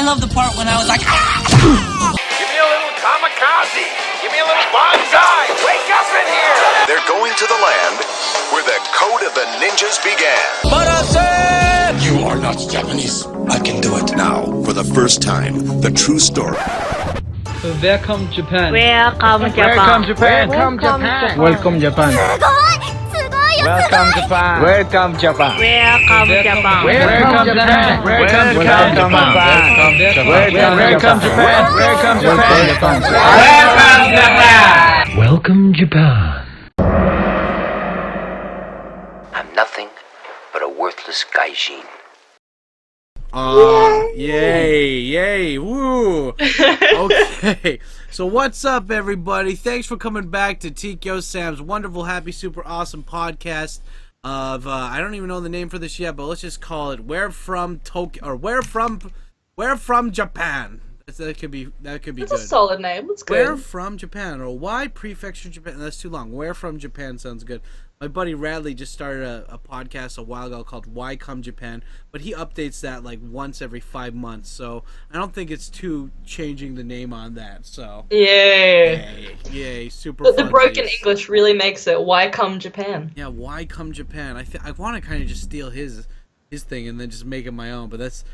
I love the part when I was like, ah! Give me a little kamikaze. Give me a little bonsai. Wake up in here. They're going to the land where the code of the ninjas began. You are not Japanese. I can do it. Now, for the first time, the true story. Welcome Japan. Welcome Japan. Welcome Japan. Welcome Japan. Welcome Japan. Welcome Japan. Welcome Japan. Welcome Japan. Welcome Japan. Welcome Japan. Welcome Japan. I'm nothing but a worthless gaijin. Yay, woo! Okay, so what's up, everybody? Thanks for coming back to Tkyosam wonderful, happy, super awesome podcast of, I don't even know the name for this yet, but let's just call it Where From Tokyo, or Where From Japan. That could be That's good. a solid name. That's good. Where From Japan, or why Prefecture Japan? That's too long. Where From Japan sounds good. My buddy Radley just started a podcast a while ago called Why Come Japan, but he updates that like once every 5 months, so I don't think it's too changing the name on that. So yay, super. But the broken English really makes it. Why come Japan? Yeah, Why Come Japan? I want to kind of just steal his thing and then just make it my own, but that's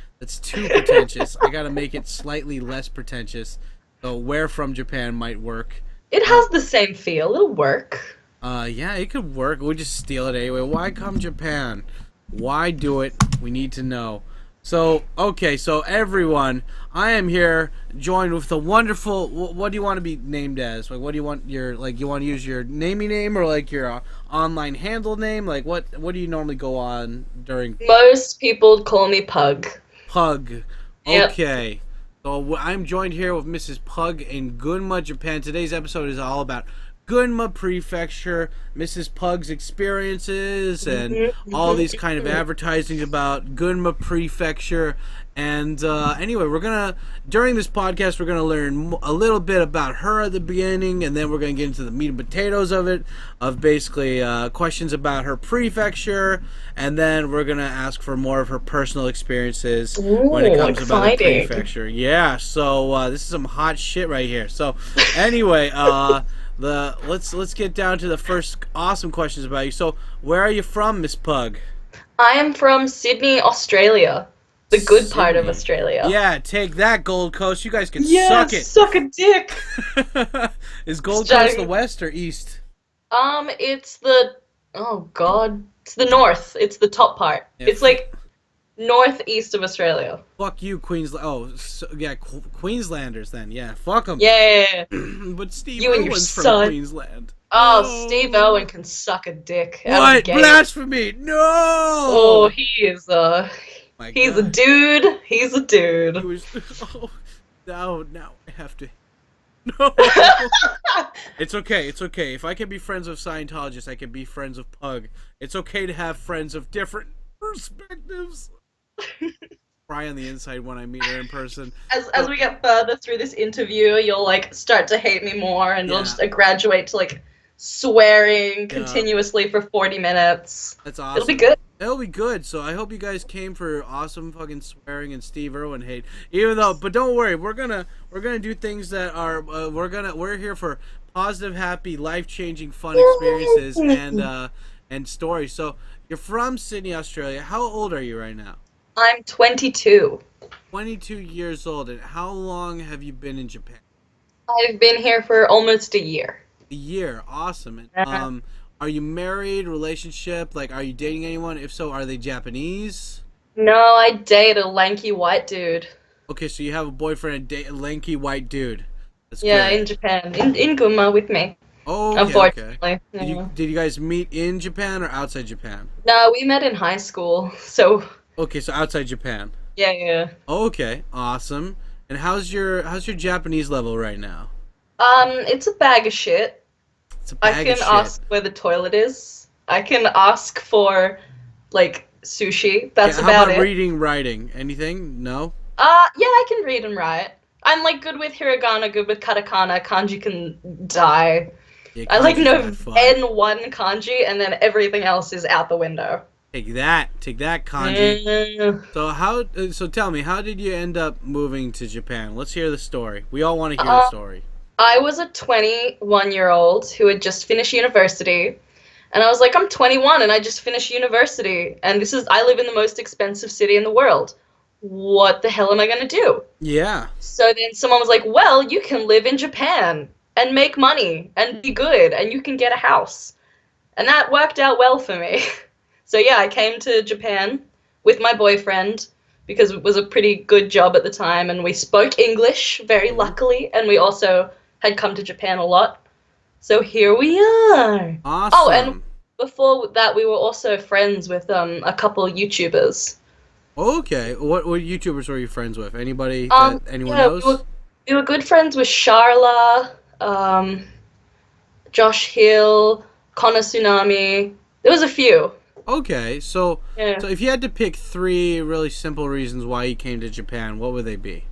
too pretentious. I got to make it slightly less pretentious. So Where From Japan might work. It has the same feel. It'll work. Yeah, it could work. We'll just steal it anyway. Why come Japan? Why do it? We need to know. So, okay, so everyone, I am here joined with the wonderful, what do you want to be named as? Like, what do you want you want to use your namey name or like your online handle name? Like, what do you normally go on during? Most people call me Pug. Pug. Yep. Okay. So I'm joined here with Mrs. Pug in Gunma, Japan. Today's episode is all about Gunma Prefecture, Mrs. Pug's experiences, and all these kind of advertising about Gunma Prefecture. And anyway, during this podcast, we're gonna learn a little bit about her at the beginning, and then we're gonna get into the meat and potatoes of it, of basically questions about her prefecture, and then we're gonna ask for more of her personal experiences when it comes about the prefecture. Yeah, so this is some hot shit right here. So anyway, let's get down to the first awesome questions about you. So, where are you from, Miss Pug? I am from Sydney, Australia. The good part of Australia. Yeah, take that, Gold Coast. You guys can suck it. Suck a dick. Is Gold Coast the west or east? It's the it's the north. It's the top part. Yeah. It's like northeast of Australia. Fuck you, Queensland. Oh, yeah, Queenslanders then. Yeah, fuck them. Yeah. But Steve You and your Irwin's from son. Queensland. Oh, Steve Owen can suck a dick. What? Blasphemy! No! Oh, he's a dude. He's a dude. Now I have to. No. It's okay. If I can be friends with Scientologists, I can be friends with Pug. It's okay to have friends of different perspectives. Cry on the inside when I meet her in person. As we get further through this interview, you'll like start to hate me more, and you'll just graduate to like swearing continuously for 40 minutes. That's awesome. It'll be good. It'll be good. So I hope you guys came for awesome fucking swearing and Steve Irwin hate. But don't worry, we're gonna do things that are we're here for positive, happy, life-changing, fun experiences and stories. So you're from Sydney, Australia. How old are you right now? I'm 22. 22 years old. And how long have you been in Japan? I've been here for almost a year. A year. Awesome. And, are you married, relationship? Like, are you dating anyone? If so, are they Japanese? No, I date a lanky white dude. Okay, so you have a boyfriend and date a lanky white dude. That's good. In Japan. In Gunma with me. Oh, okay, unfortunately. Okay. Did you guys meet in Japan or outside Japan? No, we met in high school, so... Okay, so outside Japan. Yeah. Oh, okay, awesome. And how's your Japanese level right now? It's a bag of shit. I can ask where the toilet is. I can ask for, like, sushi. That's about it. How about reading, writing? Anything? No? Yeah, I can read and write. I'm, like, good with hiragana, good with katakana. Kanji can die. Yeah, I, like, know N1 kanji, and then everything else is out the window. Take that, kanji. Mm. So tell me, how did you end up moving to Japan? Let's hear the story. We all want to hear the story. I was a 21-year-old who had just finished university, and I was like, I'm 21 and I just finished university, and I live in the most expensive city in the world. What the hell am I gonna do? Yeah. So then someone was like, well, you can live in Japan and make money and be good, and you can get a house. And that worked out well for me. So yeah, I came to Japan with my boyfriend because it was a pretty good job at the time, and we spoke English very luckily, and we also had come to Japan a lot. So here we are. Awesome. Oh, and before that, we were also friends with a couple of YouTubers. Okay. What YouTubers were you friends with? Anybody that anyone knows? We were good friends with Sharla, Josh Hill, Connor Tsunami. There was a few. Okay, so if you had to pick 3 really simple reasons why you came to Japan, what would they be?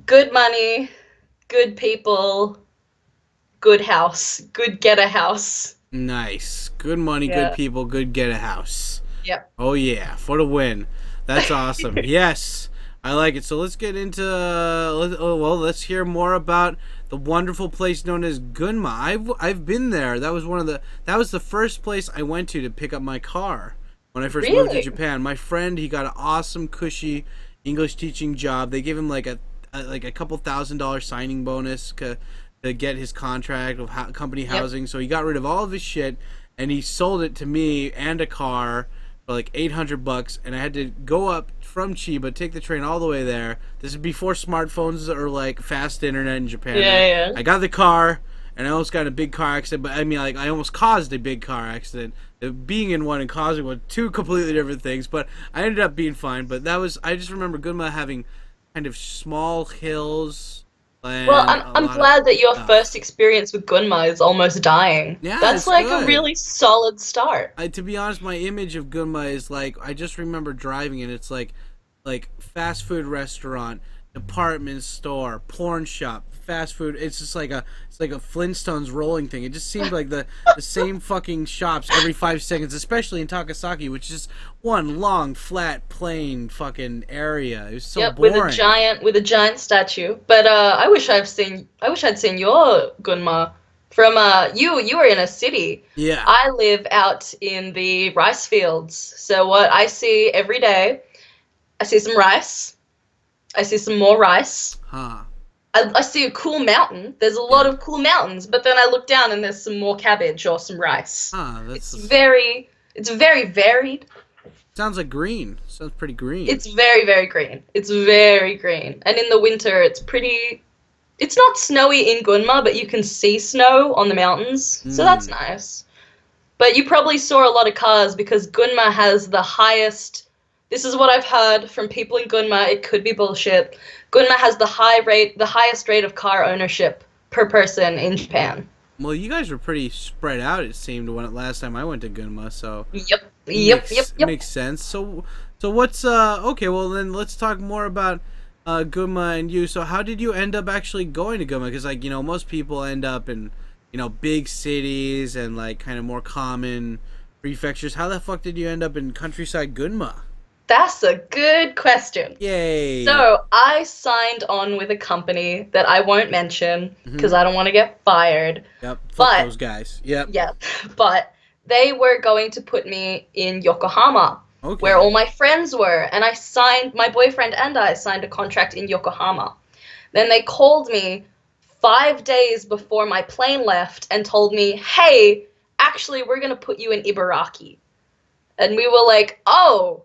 Good money, good people, good house, good get a house. Nice. Good money, good people, good get a house. Yep. Oh yeah, for the win. That's awesome. Yes, I like it. So let's get into let's hear more about the wonderful place known as Gunma. I've been there. That was the first place I went to pick up my car when I first moved to Japan. My friend, he got an awesome cushy English teaching job. They gave him like a couple $1,000 signing bonus to get his contract of company housing. So he got rid of all of his shit and he sold it to me and a car for like $800, and I had to go up from Chiba, take the train all the way there. This is before smartphones or like fast internet in Japan. Yeah. I got the car, and I almost got in a big car accident. But I mean, like, I almost caused a big car accident. Being in one and causing one, 2 completely different things. But I ended up being fine. But I just remember Gunma having kind of small hills. Well, I'm glad that your first experience with Gunma is almost dying. Yeah, that's like good. a really solid start. To be honest, my image of Gunma is like, I just remember driving it. It's like fast food restaurant, department store, porn shop, fast food. It's just like a Flintstones rolling thing. It just seemed like the same fucking shops every 5 seconds, especially in Takasaki, which is one long, flat, plain fucking area. It was so boring. with a giant statue. But I wish I'd seen your Gunma. From you were in a city. Yeah. I live out in the rice fields. So what I see every day, I see some rice. I see some more rice. Huh. I see a cool mountain. There's a lot of cool mountains, but then I look down and there's some more cabbage or some rice. It's very varied. Sounds like green. Sounds pretty green. It's very, very green. It's very green. And in the winter, it's not snowy in Gunma, but you can see snow on the mountains. So that's nice. But you probably saw a lot of cars because Gunma has the highest. This is what I've heard from people in Gunma. It could be bullshit. Gunma has the highest rate of car ownership per person in Japan. Well, you guys were pretty spread out, it seemed, last time I went to Gunma, so... Yep. Makes sense. So what's, okay, well then let's talk more about Gunma and you. So how did you end up actually going to Gunma? Because, like, most people end up in, big cities and, like, kind of more common prefectures. How the fuck did you end up in countryside Gunma? That's a good question. Yay. So I signed on with a company that I won't mention because I don't want to get fired. Yep. Fuck those guys. Yep. Yeah. But they were going to put me in Yokohama, where all my friends were. And my boyfriend and I signed a contract in Yokohama. Then they called me 5 days before my plane left and told me, hey, actually, we're going to put you in Ibaraki. And we were like, oh,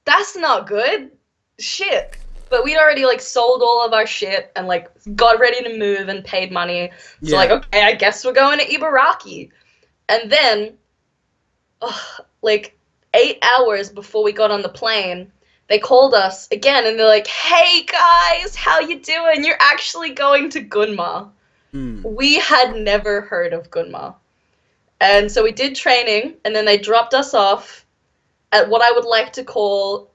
that's not good. Shit. But we'd already, like, sold all of our shit and, like, got ready to move and paid money. So, like, okay, I guess we're going to Ibaraki. And then, like, 8 hours before we got on the plane, they called us again and they're like, hey, guys, how you doing? You're actually going to Gunma. We had never heard of Gunma. And so we did training, and then they dropped us off at what I would like to call,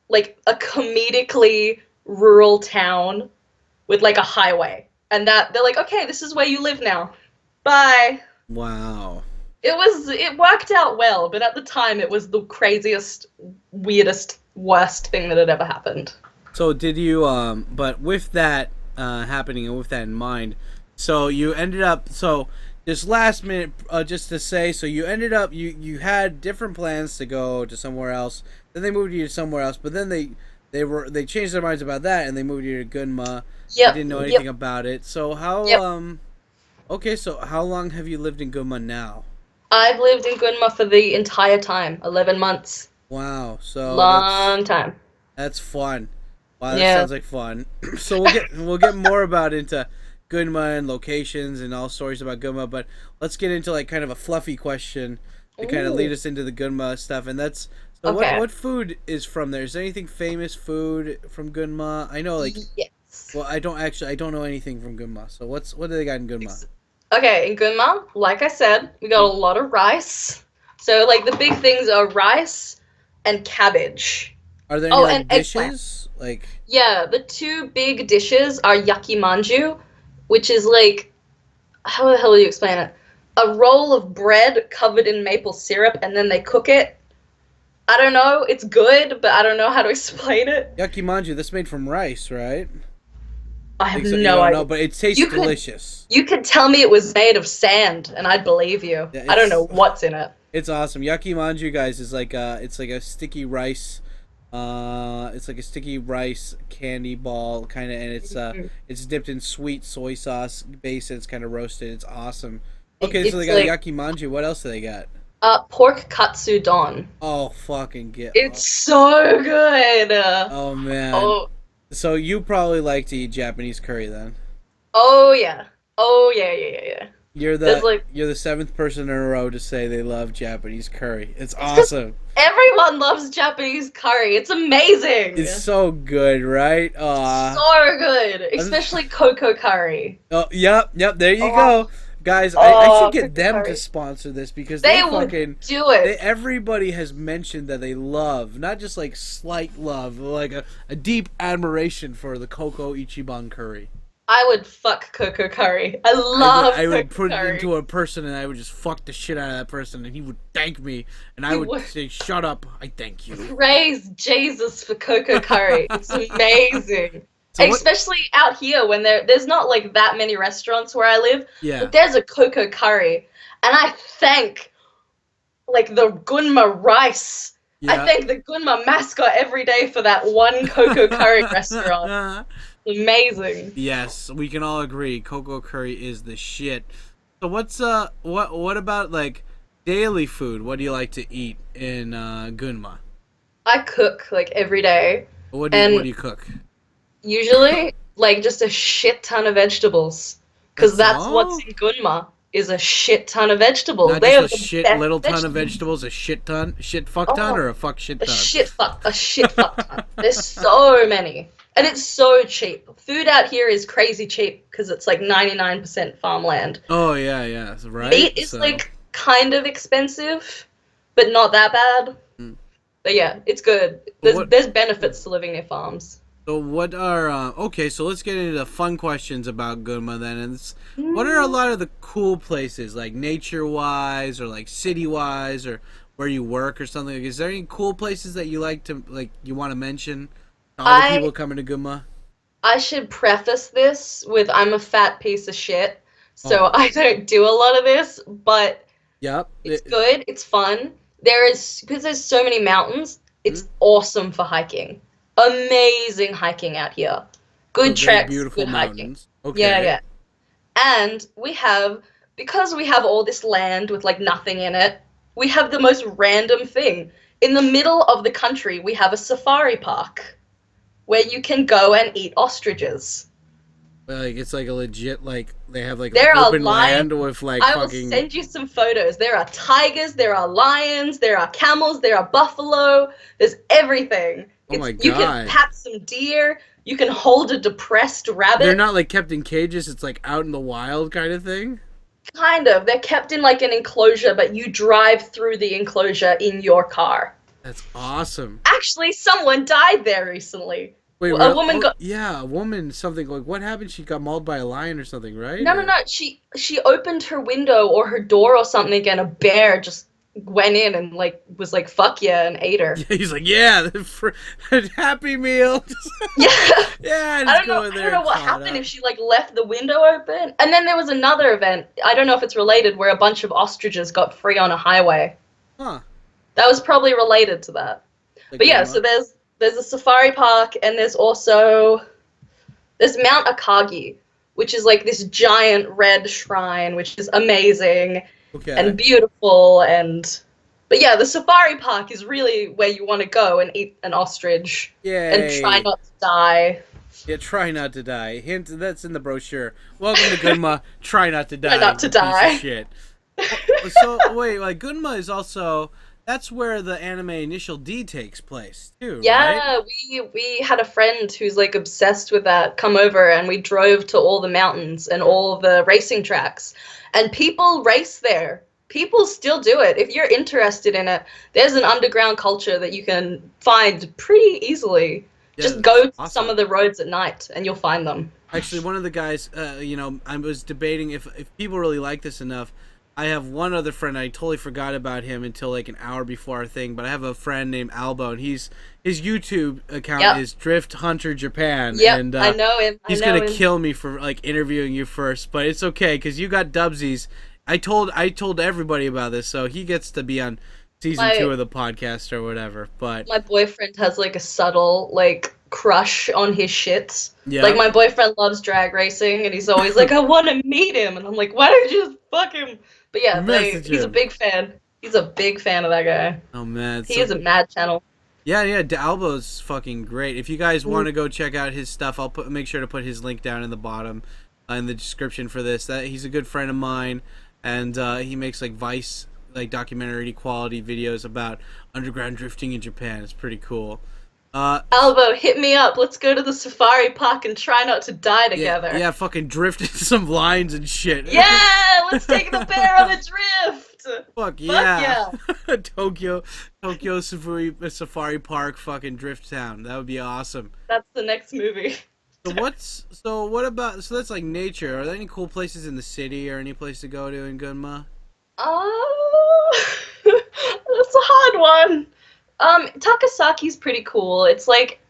like, a comedically rural town with, like, a highway. And that they're like, okay, this is where you live now. Bye. Wow. It worked out well, but at the time it was the craziest, weirdest, worst thing that had ever happened. So did you but with that happening and with that in mind, so you ended up just last minute just to say, so you ended up you had different plans to go to somewhere else, then they moved you to somewhere else, but then they changed their minds about that and they moved you to Gunma. Yep. You didn't know anything about it. So how okay, so how long have you lived in Gunma now? I've lived in Gunma for the entire time, 11 months. Wow. So long time. That's fun. Wow, that Yeah. sounds like fun. So we'll get more about into Gunma and locations and all stories about Gunma, but let's get into like kind of a fluffy question to kind of lead us into the Gunma stuff, and that's so Okay. what food is from there? Is there anything famous food from Gunma? I know like Yes. well I don't know anything from Gunma. So what do they got in Gunma? Okay, in Gunma, like I said, we got a lot of rice. So like the big things are rice and cabbage. Are there any like, and eggplant. dishes? Like Yeah, the two big dishes are yakimanju, which is like, how the hell do you explain it? A roll of bread covered in maple syrup and then they cook it. I don't know, it's good, but I don't know how to explain it. yakimanju, that's made from rice, right? I have You no don't idea. know, but it tastes delicious. You could tell me it was made of sand and I'd believe you. Yeah, I don't know what's in it. It's awesome. Yakimanju, guys, is like it's like a sticky rice. It's like a sticky rice candy ball kind of, and it's dipped in sweet soy sauce base, and it's kind of roasted. It's awesome. Okay, so they got like, yakimanju. What else do they got? Pork katsu don. Oh, fucking get! It's so good. Oh man. Oh. So you probably like to eat Japanese curry then? Oh yeah. Oh yeah. You're the seventh person in a row to say they love Japanese curry. It's awesome. Everyone loves Japanese curry. It's amazing. It's so good, right? So good, especially cocoa curry. Oh, yep. There you go, guys. I should get them to sponsor this because they fucking would do it. Everybody has mentioned that they love, not just like slight love, but like a deep admiration for the Cocoa Ichiban curry. I would fuck cocoa curry. I would put curry. it into a person and I would just fuck the shit out of that person and he would thank me and I would say, "Shut up, I thank you." Praise Jesus for cocoa curry. It's amazing. Especially out here when there's not like that many restaurants where I live. Yeah. But there's a cocoa curry. And I thank like the Gunma rice. Yeah. I thank the Gunma mascot every day for that one cocoa curry restaurant. Amazing. Yes, we can all agree. Cocoa curry is the shit. So what about like daily food? What do you like to eat in Gunma? I cook like every day. What do you cook? Usually like just a shit ton of vegetables, because that's what's in Gunma is a shit ton of vegetables. Not they just have a shit little ton of vegetables, a shit fuck ton, or a fuck shit ton? A shit fuck ton. There's so many. And it's so cheap. Food out here is crazy cheap because it's like 99% farmland. Oh, yeah, right. Meat is like kind of expensive, but not that bad. Mm. But yeah, it's good. There's benefits to living near farms. So what are, okay, so let's get into the fun questions about Gunma then. And what are a lot of the cool places, like nature-wise or like city-wise or where you work or something? Is there any cool places that you like to, like, you want to mention? All the people coming to Gunma? I should preface this with I'm a fat piece of shit, so I don't do a lot of this, but it's good, it's fun. Because there's so many mountains, it's awesome for hiking. Amazing hiking out here. Good treks, beautiful good mountains. hiking. Okay. Yeah. And because we have all this land with like nothing in it, we have the most random thing. In the middle of the country, we have a safari park where you can go and eat ostriches. Like it's like a legit, like they have like there open land with like I will send you some photos. There are tigers, there are lions, there are camels, there are buffalo. There's everything. Oh my God. You can pat some deer. You can hold a depressed rabbit. They're not like kept in cages. It's like out in the wild kind of thing. Kind of. They're kept in like an enclosure, but you drive through the enclosure in your car. That's awesome. Actually, someone died there recently. Wait, A woman got... Yeah, a woman, something like, what happened? She got mauled by a lion or something, right? No. She opened her window or her door or something, and a bear just went in and like was like, "Fuck yeah," and ate her. Yeah, he's like, yeah, Happy Meal. Yeah. Yeah, I don't know what happened if she like left the window open. And then there was another event. I don't know if it's related, where a bunch of ostriches got free on a highway. Huh. That was probably related to that. But yeah, so there's a safari park, and there's Mount Akagi, which is like this giant red shrine, which is amazing and beautiful. But yeah, the safari park is really where you want to go and eat an ostrich. And try not to die. Yeah, try not to die. Hint, that's in the brochure. Welcome to Gunma. Try not to die. Try not to die. Piece of shit. So wait, like Gunma is also, that's where the anime Initial D takes place too. Yeah, right? we had a friend who's like obsessed with that come over, and we drove to all the mountains and all the racing tracks, and people race there. People still do it. If you're interested in it, there's an underground culture that you can find pretty easily. Yeah, just go to some of the roads at night and you'll find them. Actually, one of the guys, I was debating if people really like this enough. I have one other friend. I totally forgot about him until like an hour before our thing. But I have a friend named Albo, and his YouTube account is Drift Hunter Japan. Yeah, and I know him. He's gonna kill me for like interviewing you first, but it's okay because you got dubsies. I told everybody about this, so he gets to be on season 2 of the podcast or whatever. But my boyfriend has like a subtle like crush on his shits. Yeah. Like my boyfriend loves drag racing, and he's always like, I want to meet him, and I'm like, why don't you just fuck him? But yeah, he's a big fan. He's a big fan of that guy. Oh man, he is a mad channel. Yeah, Albo's fucking great. If you guys want to go check out his stuff, I'll make sure to put his link down in the bottom in the description for this. He's a good friend of mine. And he makes like Vice, like documentary quality videos about underground drifting in Japan. It's pretty cool. Albo, hit me up. Let's go to the safari park and try not to die together. Yeah, fucking drift into some lines and shit. Yeah, let's take the bear on a drift. Fuck yeah. Tokyo Safari Park, fucking drift town. That would be awesome. That's the next movie. So that's like nature. Are there any cool places in the city or any place to go to in Gunma? That's a hard one. Takasaki's pretty cool. It's like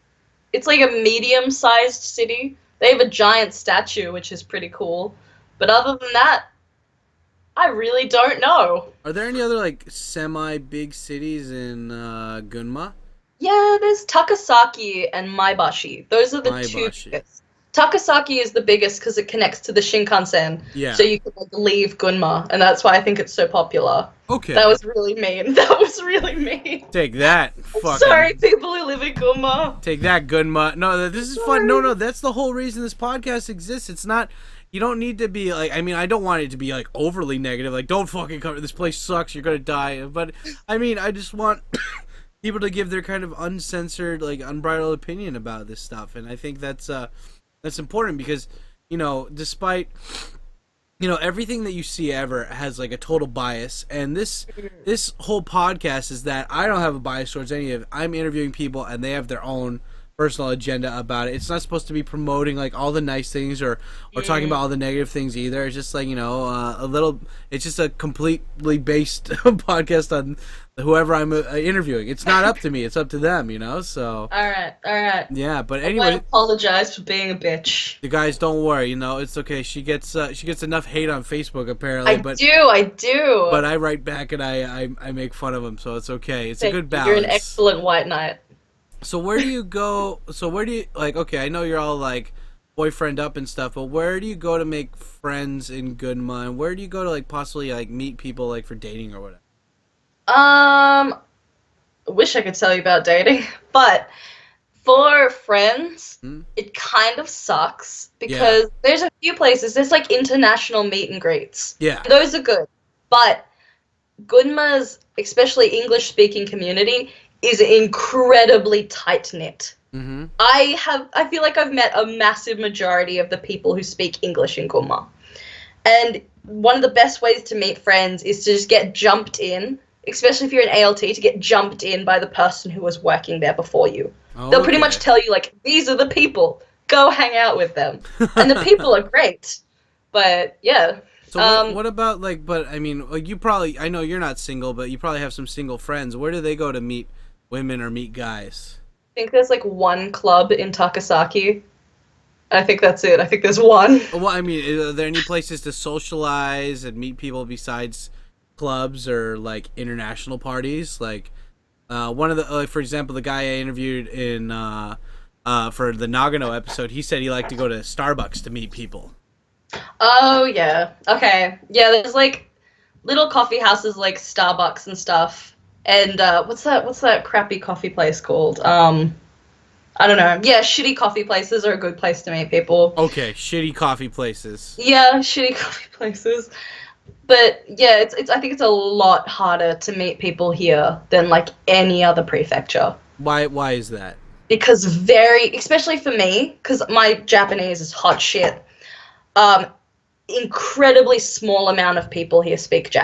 a medium-sized city. They have a giant statue, which is pretty cool. But other than that, I really don't know. Are there any other like semi-big cities in Gunma? Yeah, there's Takasaki and Maebashi. Those are the two biggest. Takasaki is the biggest because it connects to the Shinkansen. Yeah. So you can like leave Gunma, and that's why I think it's so popular. Okay. That was really mean. Take that. Sorry, people who live in Gunma. Take that, Gunma. No, this is fun. No, that's the whole reason this podcast exists. It's not... You don't need to be like... I mean, I don't want it to be like overly negative. Like, don't fucking cover... This place sucks. You're gonna die. But, I mean, I just want... people to give their kind of uncensored, like, unbridled opinion about this stuff, and I think that's important because, despite, everything that you see ever has like a total bias, and this whole podcast is that I don't have a bias towards any of it. I'm interviewing people, and they have their own personal agenda about it. It's not supposed to be promoting like all the nice things or talking about all the negative things either. It's just like it's just a completely based podcast on whoever I'm interviewing. It's not up to me, it's up to them, so all right. Yeah, but anyway, I apologize for being a bitch. You guys don't worry, it's okay. She gets enough hate on Facebook apparently. I do. But I write back and I make fun of them, so it's okay. It's a good balance. You're an excellent white knight. So where do you go? Okay, I know you're all like boyfriend up and stuff, but where do you go to make friends in Gunma? And where do you go to like possibly like meet people like for dating or whatever? I wish I could tell you about dating, but for friends, it kind of sucks because there's a few places. There's like international meet and greets. Yeah, those are good, but Gunma's, especially English-speaking community, is incredibly tight-knit. Mm-hmm. I feel like I've met a massive majority of the people who speak English in Gunma. And one of the best ways to meet friends is to just get jumped in, especially if you're an ALT, to get jumped in by the person who was working there before you. They'll pretty much tell you, like, these are the people. Go hang out with them. And the people are great. But, yeah. So what about, like, but, I mean, like, you probably, I know you're not single, but you probably have some single friends. Where do they go to meet women or meet guys? I think there's, like, one club in Takasaki. I think that's it. I think there's one. Well, I mean, are there any places to socialize and meet people besides clubs or, like, international parties? Like, one of the, for example, the guy I interviewed in, for the Nagano episode, he said he liked to go to Starbucks to meet people. Oh, yeah. Okay. Yeah, there's, like, little coffee houses like Starbucks and stuff. And, what's that crappy coffee place called? I don't know. Yeah, shitty coffee places are a good place to meet people. Okay, shitty coffee places. Yeah, shitty coffee places. But, yeah, it's I think it's a lot harder to meet people here than, like, any other prefecture. Why is that? Because especially for me, because my Japanese is hot shit. Incredibly small amount of people here speak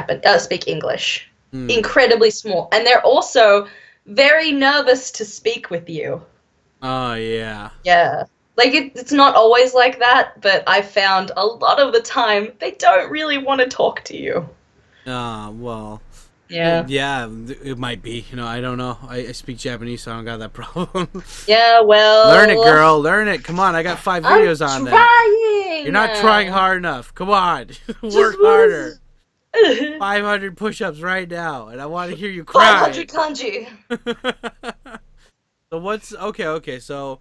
English. Incredibly small. And they're also very nervous to speak with you. Oh, yeah. Yeah. Like, it's not always like that, but I found a lot of the time they don't really want to talk to you. Well. Yeah. Yeah, it might be. You know, I don't know. I speak Japanese, so I don't got that problem. Yeah, well. Learn it, girl. Learn it. Come on, I got 5 videos on that. Trying. You're not trying hard enough. Come on. Work harder. 500 push-ups right now, and I want to hear you cry. 500 kanji. So what's okay? So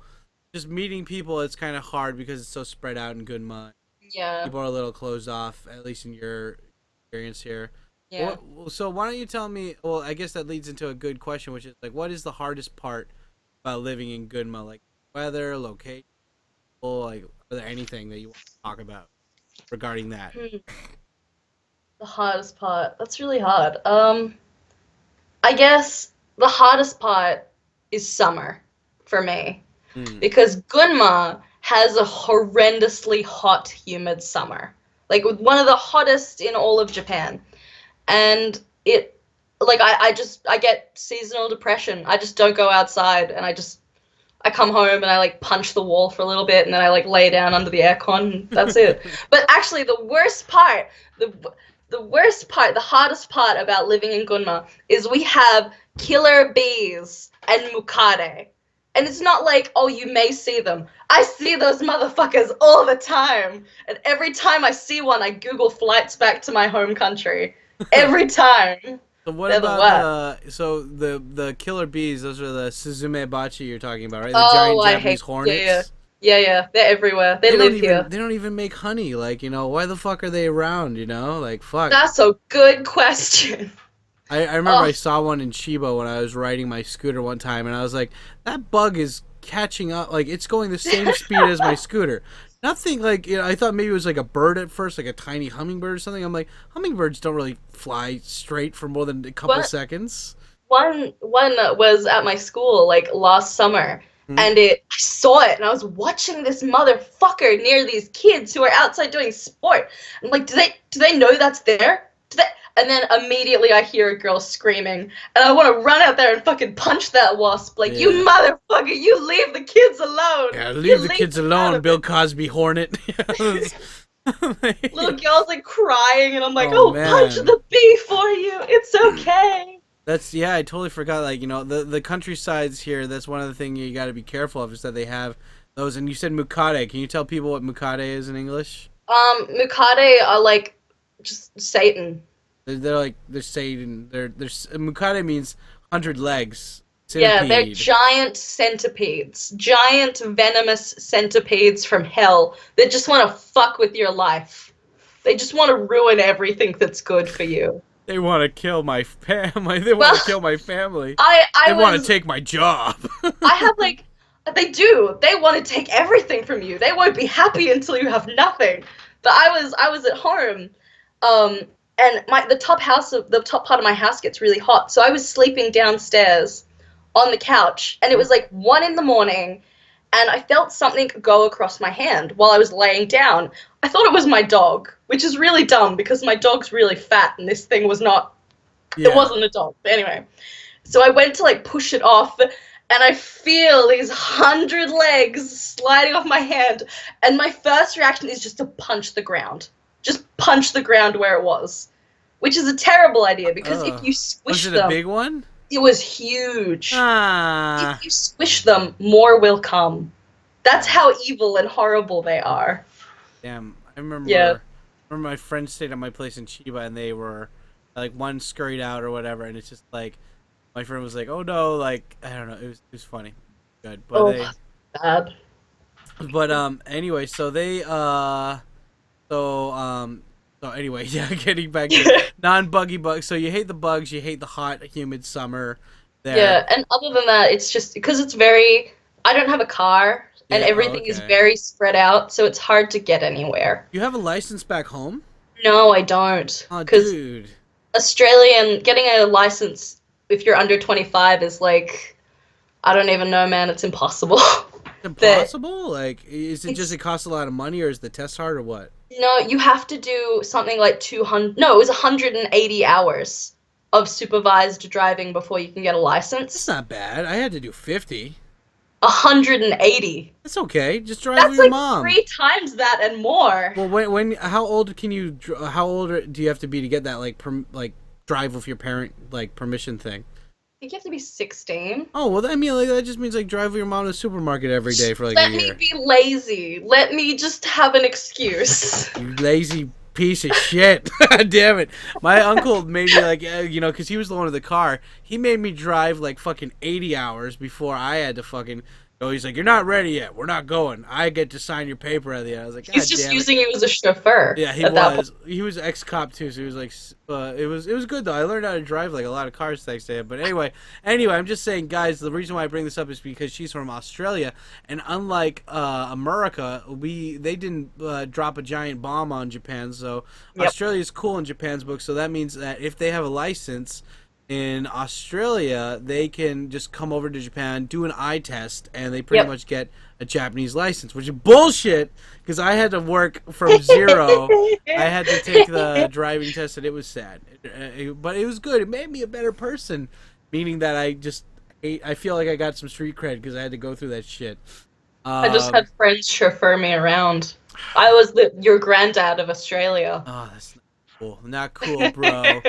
just meeting people, it's kind of hard because it's so spread out in Gunma. Yeah. People are a little closed off, at least in your experience here. Yeah. So why don't you tell me? Well, I guess that leads into a good question, which is like, what is the hardest part about living in Gunma? Like weather, location, people, like, are there anything that you want to talk about regarding that? The hardest part. That's really hard. I guess the hardest part is summer for me. Because Gunma has a horrendously hot, humid summer. Like, one of the hottest in all of Japan. And it, like, I get seasonal depression. I just don't go outside, and I come home and I, like, punch the wall for a little bit, and then I, like, lay down under the aircon, and that's it. But actually, the worst part, the hardest part about living in Gunma is we have killer bees and mukade. And it's not like, oh, you may see them. I see those motherfuckers all the time. And every time I see one, I Google flights back to my home country. Every time. So what about the killer bees? Those are the Suzume Bachi you're talking about, right? The giant Japanese hornets. Yeah. They're everywhere. They live here. They don't even make honey. Like, you know, why the fuck are they around? You know, like, fuck. That's a good question. I remember I saw one in Chiba when I was riding my scooter one time, and I was like, that bug is catching up. Like, it's going the same speed as my scooter. Nothing like, you know, I thought maybe it was like a bird at first, like a tiny hummingbird or something. I'm like, hummingbirds don't really fly straight for more than a couple seconds. One was at my school, like, last summer. And I saw it, and I was watching this motherfucker near these kids who are outside doing sport. I'm like, do they know that's there? And then immediately I hear a girl screaming, and I want to run out there and fucking punch that wasp. Like, you motherfucker, you leave the kids alone. Yeah, leave the kids alone, Bill Cosby Hornet. Little girl's like crying, and I'm like, punch the bee for you. It's okay. I totally forgot. Like, you know, the countrysides here, that's one of the things you got to be careful of, is that they have those. And you said mukade. Can you tell people what mukade is in English? Mukade are like just Satan. They're Satan. Mukade means 100 legs. Centipede. Yeah, they're giant centipedes. Giant venomous centipedes from hell that just want to fuck with your life. They just want to ruin everything that's good for you. They want to kill my family. They want to kill my family. They want to take my job. They do. They want to take everything from you. They won't be happy until you have nothing. But I was at home, and the top part of my house gets really hot. So I was sleeping downstairs on the couch, and it was like 1 a.m, and I felt something go across my hand while I was laying down. I thought it was my dog, which is really dumb because my dog's really fat, and this thing was not. Yeah. It wasn't a dog. But anyway, so I went to like push it off, and I feel these 100 legs sliding off my hand, and my first reaction is just to punch the ground. Just punch the ground where it was. Which is a terrible idea, because if you squish them... Was it a big one? It was huge. Ah. If you squish them, more will come. That's how evil and horrible they are. Damn, I remember my friends stayed at my place in Chiba, and they were, like, one scurried out or whatever, and it's just, like, my friend was like, oh, no, like, I don't know, it was funny. Good, but bad. But, anyway, so they, so anyway, yeah, getting back to non-buggy bugs. So you hate the bugs, you hate the hot, humid summer there. Yeah, and other than that, it's just, because it's very, I don't have a car, and everything is very spread out, so it's hard to get anywhere. You have a license back home? No, I don't. Oh, dude. Getting a license if you're under 25 is like, I don't even know, man, it's impossible. Impossible? Like, is it just it costs a lot of money, or is the test hard, or what? No, you have to do something like 180 hours of supervised driving before you can get a license. That's not bad. I had to do 50. 180. That's okay. Just drive with your mom. That's like 3 times that and more. Well, how old do you have to be to get that, like, drive with your parent, like, permission thing? I think you have to be 16. Oh, well, I mean, like, that just means, like, drive with your mom to the supermarket every day for, like, a year. Let me be lazy. Let me just have an excuse. You lazy piece of shit. Damn it. My uncle made me, like, because he was the one with the car, he made me drive, like, fucking 80 hours before I had to fucking go. He's like, you're not ready yet. We're not going. I get to sign your paper at the end. I was like, he's just using you as a chauffeur. Yeah, he was. He was ex-cop, too, so he was like, it was good, though. I learned how to drive, like, a lot of cars thanks to him. But anyway, I'm just saying, guys, the reason why I bring this up is because she's from Australia, and unlike America, they didn't drop a giant bomb on Japan, so Australia's cool in Japan's book, so that means that if they have a license in Australia, they can just come over to Japan, do an eye test, and they pretty much get a Japanese license, which is bullshit, because I had to work from zero. I had to take the driving test, and it was sad. But it was good. It made me a better person, meaning that I feel like I got some street cred because I had to go through that shit. I just had friends chauffeur me around. I was your granddad of Australia. Oh, that's not cool. Not cool, bro.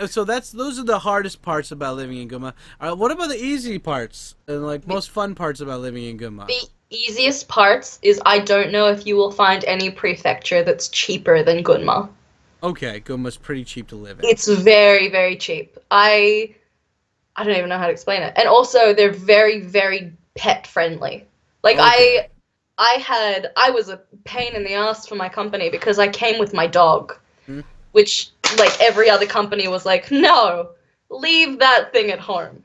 So those are the hardest parts about living in Gunma. What about the easy parts and like most fun parts about living in Gunma? The easiest parts is I don't know if you will find any prefecture that's cheaper than Gunma. Okay, Gunma's pretty cheap to live in. It's very, very cheap. I don't even know how to explain it. And also they're very, very pet friendly. Like I was a pain in the ass for my company because I came with my dog, which like every other company was like, no, leave that thing at home.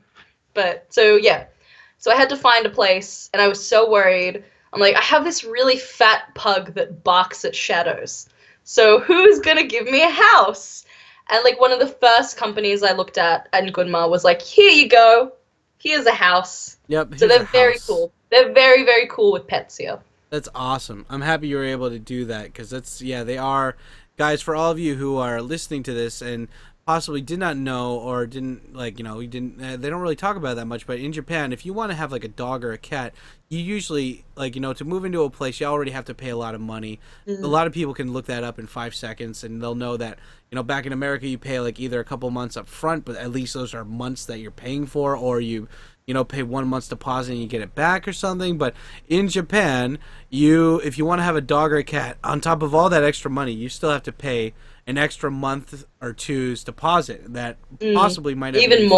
But so I had to find a place, and I was so worried. I'm like, I have this really fat pug that barks at shadows. So who's gonna give me a house? And like one of the first companies I looked at in Gunma was like, here you go, here's a house. Yep. So they're very cool. They're very, very cool with pets here. That's awesome. I'm happy you were able to do that because they are. Guys, for all of you who are listening to this and possibly did not know or didn't they don't really talk about it that much, but in Japan, if you want to have like a dog or a cat, you usually to move into a place, you already have to pay a lot of money. A lot of people can look that up in 5 seconds and they'll know that, back in America, you pay like either a couple months up front, but at least those are months that you're paying for, or you pay 1 month's deposit and you get it back or something. But in Japan, if you want to have a dog or a cat, on top of all that extra money, you still have to pay an extra month or two's deposit that possibly might not even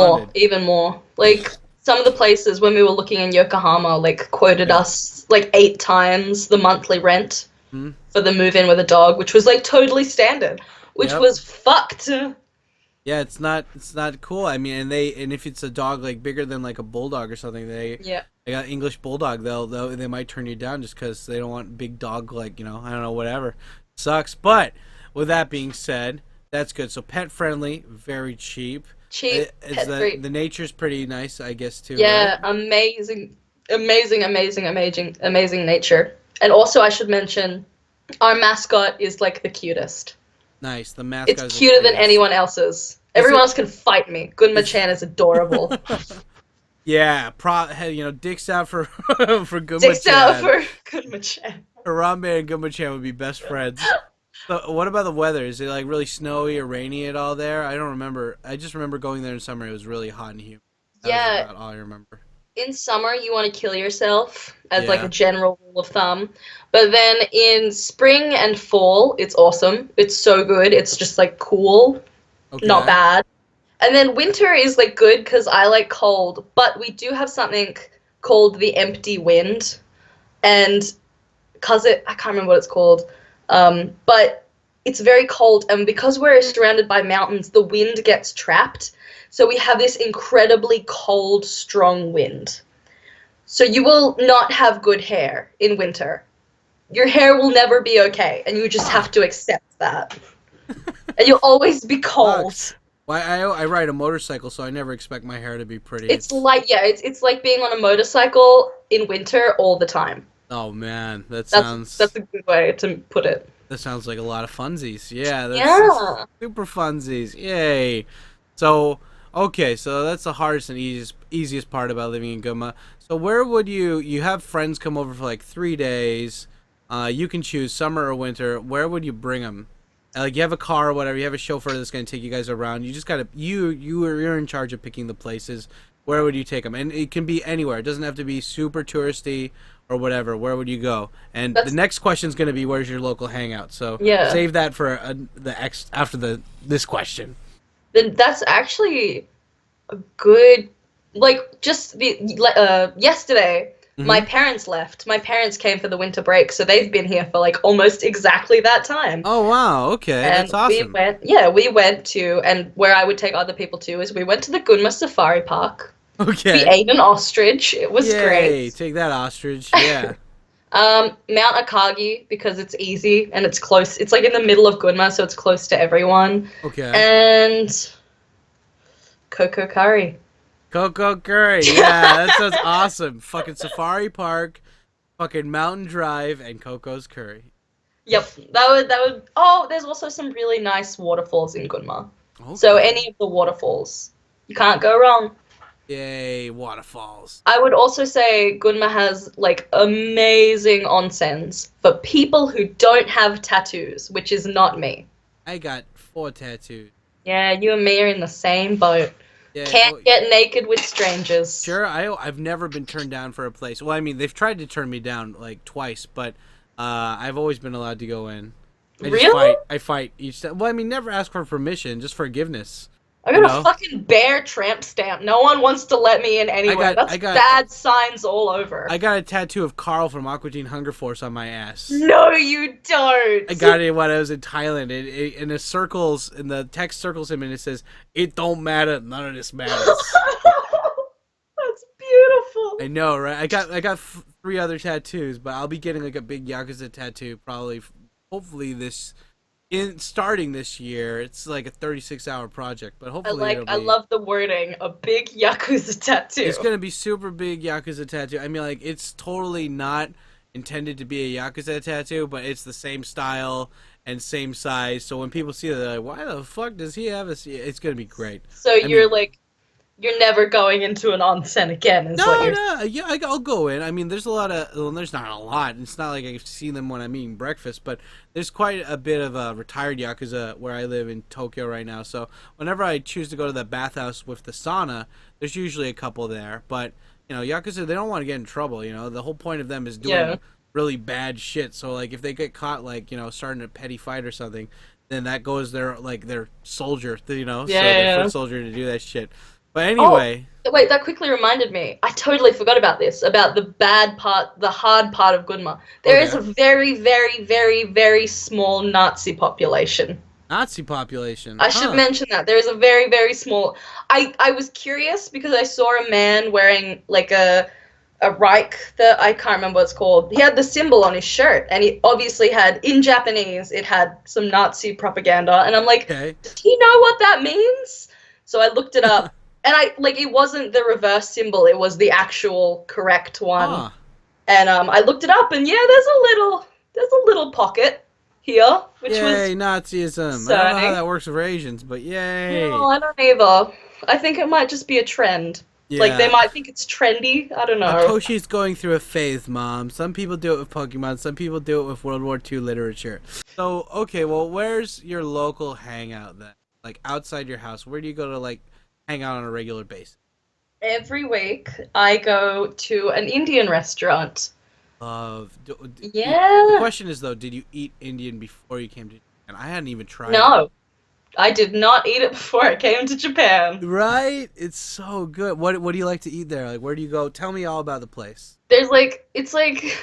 more. Like some of the places when we were looking in Yokohama, like quoted us like 8 times the monthly rent for the move in with a dog, which was like totally standard, which was fucked. Yeah, it's not cool. I mean, and if it's a dog like bigger than like a bulldog or something, they got English bulldog. They might turn you down just because they don't want big dog, like I don't know, whatever. Sucks. But with that being said, that's good. So pet friendly, very cheap. The nature's pretty nice, I guess, too. Yeah, right? amazing nature. And also, I should mention, our mascot is like the cutest. Nice. The mascot is cuter than anyone else's. Everyone else can fight me. Gunma-chan is adorable. Yeah, dicks out for for Gunma-chan. Dicks out for Gunma-chan. Harambe and Gunma-chan would be best friends. So what about the weather? Is it like really snowy or rainy at all there? I don't remember. I just remember going there in summer. It was really hot and humid. That's about all I remember. In summer, you want to kill yourself as like a general rule of thumb. But then in spring and fall, it's awesome. It's so good. It's just like cool, not bad. And then winter is like good because I like cold. But we do have something called the empty wind, and I can't remember what it's called. But it's very cold, and because we're surrounded by mountains, the wind gets trapped. So we have this incredibly cold, strong wind. So you will not have good hair in winter. Your hair will never be okay, and you just have to accept that. And you'll always be cold. Well, I ride a motorcycle, so I never expect my hair to be pretty. It's like being on a motorcycle in winter all the time. Oh man, that's a good way to put it. That sounds like a lot of funsies. Yeah, that's super funsies. Yay. So, okay, so that's the hardest and easiest part about living in Gunma. So where would you have friends come over for like 3 days. You can choose summer or winter. Where would you bring them? Like you have a car or whatever, you have a chauffeur that's going to take you guys around. You just got to you're in charge of picking the places. Where would you take them? And it can be anywhere. It doesn't have to be super touristy or whatever. Where would you go? And the next question is going to be where's your local hangout. So save that for after this question. Then that's actually a good yesterday. My parents left. My parents came for the winter break, so they've been here for like almost exactly that time. Oh wow, okay, that's awesome. We went to, and where I would take other people to is we went to the Gunma Safari Park. Okay. We ate an ostrich. It was great. Take that ostrich. Yeah. Mount Akagi because it's easy and it's close. It's like in the middle of Gunma, so it's close to everyone. Okay. And Coco Curry. Coco Curry, yeah, that sounds awesome. Fucking Safari Park, fucking Mountain Drive, and Coco's Curry. Yep, that would. Oh, there's also some really nice waterfalls in Gunma. Okay. So any of the waterfalls, you can't go wrong. Yay, waterfalls. I would also say Gunma has like amazing onsens for people who don't have tattoos, which is not me. I got 4 tattoos. Yeah, you and me are in the same boat. Yeah, Can't get naked with strangers. Sure, I've never been turned down for a place. Well, I mean, they've tried to turn me down like twice, but I've always been allowed to go in. I fight each time. Well, I mean, never ask for permission, just forgiveness. I got a fucking bear tramp stamp. No one wants to let me in anywhere. That's bad signs all over. I got a tattoo of Carl from Aqua Teen Hunger Force on my ass. No, you don't. I got it when I was in Thailand. And the text circles him, and it says, "It don't matter. None of this matters." That's beautiful. I know, right? I got 3 other tattoos, but I'll be getting like a big Yakuza tattoo hopefully starting this year. It's like a 36-hour project, but hopefully I love the wording, a big Yakuza tattoo. It's gonna be super big Yakuza tattoo. I mean, like, it's totally not intended to be a Yakuza tattoo, but it's the same style and same size. So when people see it, they're like, "Why the fuck does he have a?" It's gonna be great. So you're never going into an onsen again. Yeah, I'll go in. I mean, there's a lot of. Well, there's not a lot. It's not like I've seen them when I'm eating breakfast, but there's quite a bit of a retired Yakuza where I live in Tokyo right now. So whenever I choose to go to the bathhouse with the sauna, there's usually a couple there. But Yakuza, they don't want to get in trouble. The whole point of them is doing really bad shit. So like, if they get caught starting a petty fight or something, then that goes their soldier. Their foot soldier to do that shit. But anyway. Oh, wait, that quickly reminded me. I totally forgot about this, about the bad part, the hard part of Gunma. There is a very, very, very, very small Nazi population. Nazi population? I should mention that. There is a very, very small... I was curious because I saw a man wearing like a Reich, I can't remember what it's called. He had the symbol on his shirt, and he obviously had, in Japanese, it had some Nazi propaganda. And I'm like, does he know what that means? So I looked it up. And it wasn't the reverse symbol, it was the actual correct one. And I looked it up, and there's a little pocket here, which yay, Nazism. I don't know how that works for Asians, but yay. No, I don't either. I think it might just be a trend. Like, they might think it's trendy. I don't know. Koshi's going through a phase, Mom. Some people do it with Pokemon. Some people do it with World War II literature. So, okay, well, where's your local hangout then? Like, outside your house, where do you go to, like, hang out on a regular basis? Every week, I go to an Indian restaurant. Yeah. The question is, though, did you eat Indian before you came to Japan? I hadn't even tried it. No. I did not eat it before I came to Japan. Right? It's so good. What do you like to eat there? Like, where do you go? Tell me all about the place. It's like,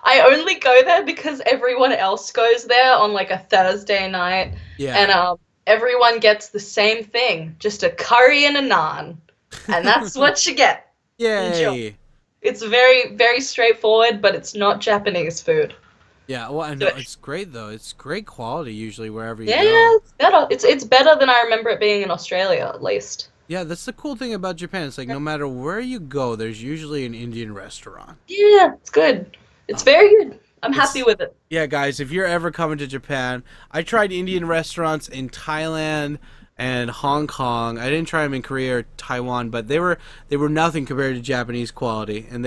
I only go there because everyone else goes there on like a Thursday night. Yeah. And everyone gets the same thing, just a curry and a naan. And that's what you get. Yay. Enjoy. It's very, very straightforward, but it's not Japanese food. Yeah, well, I know it's great though. It's great quality usually wherever you go. Yeah, it's better. It's better than I remember it being in Australia, at least. Yeah, that's the cool thing about Japan. It's like no matter where you go, there's usually an Indian restaurant. Yeah, it's good. It's very good. I'm happy with it. Yeah, guys, if you're ever coming to Japan, I tried Indian restaurants in Thailand and Hong Kong. I didn't try them in Korea or Taiwan, but they were nothing compared to Japanese quality. And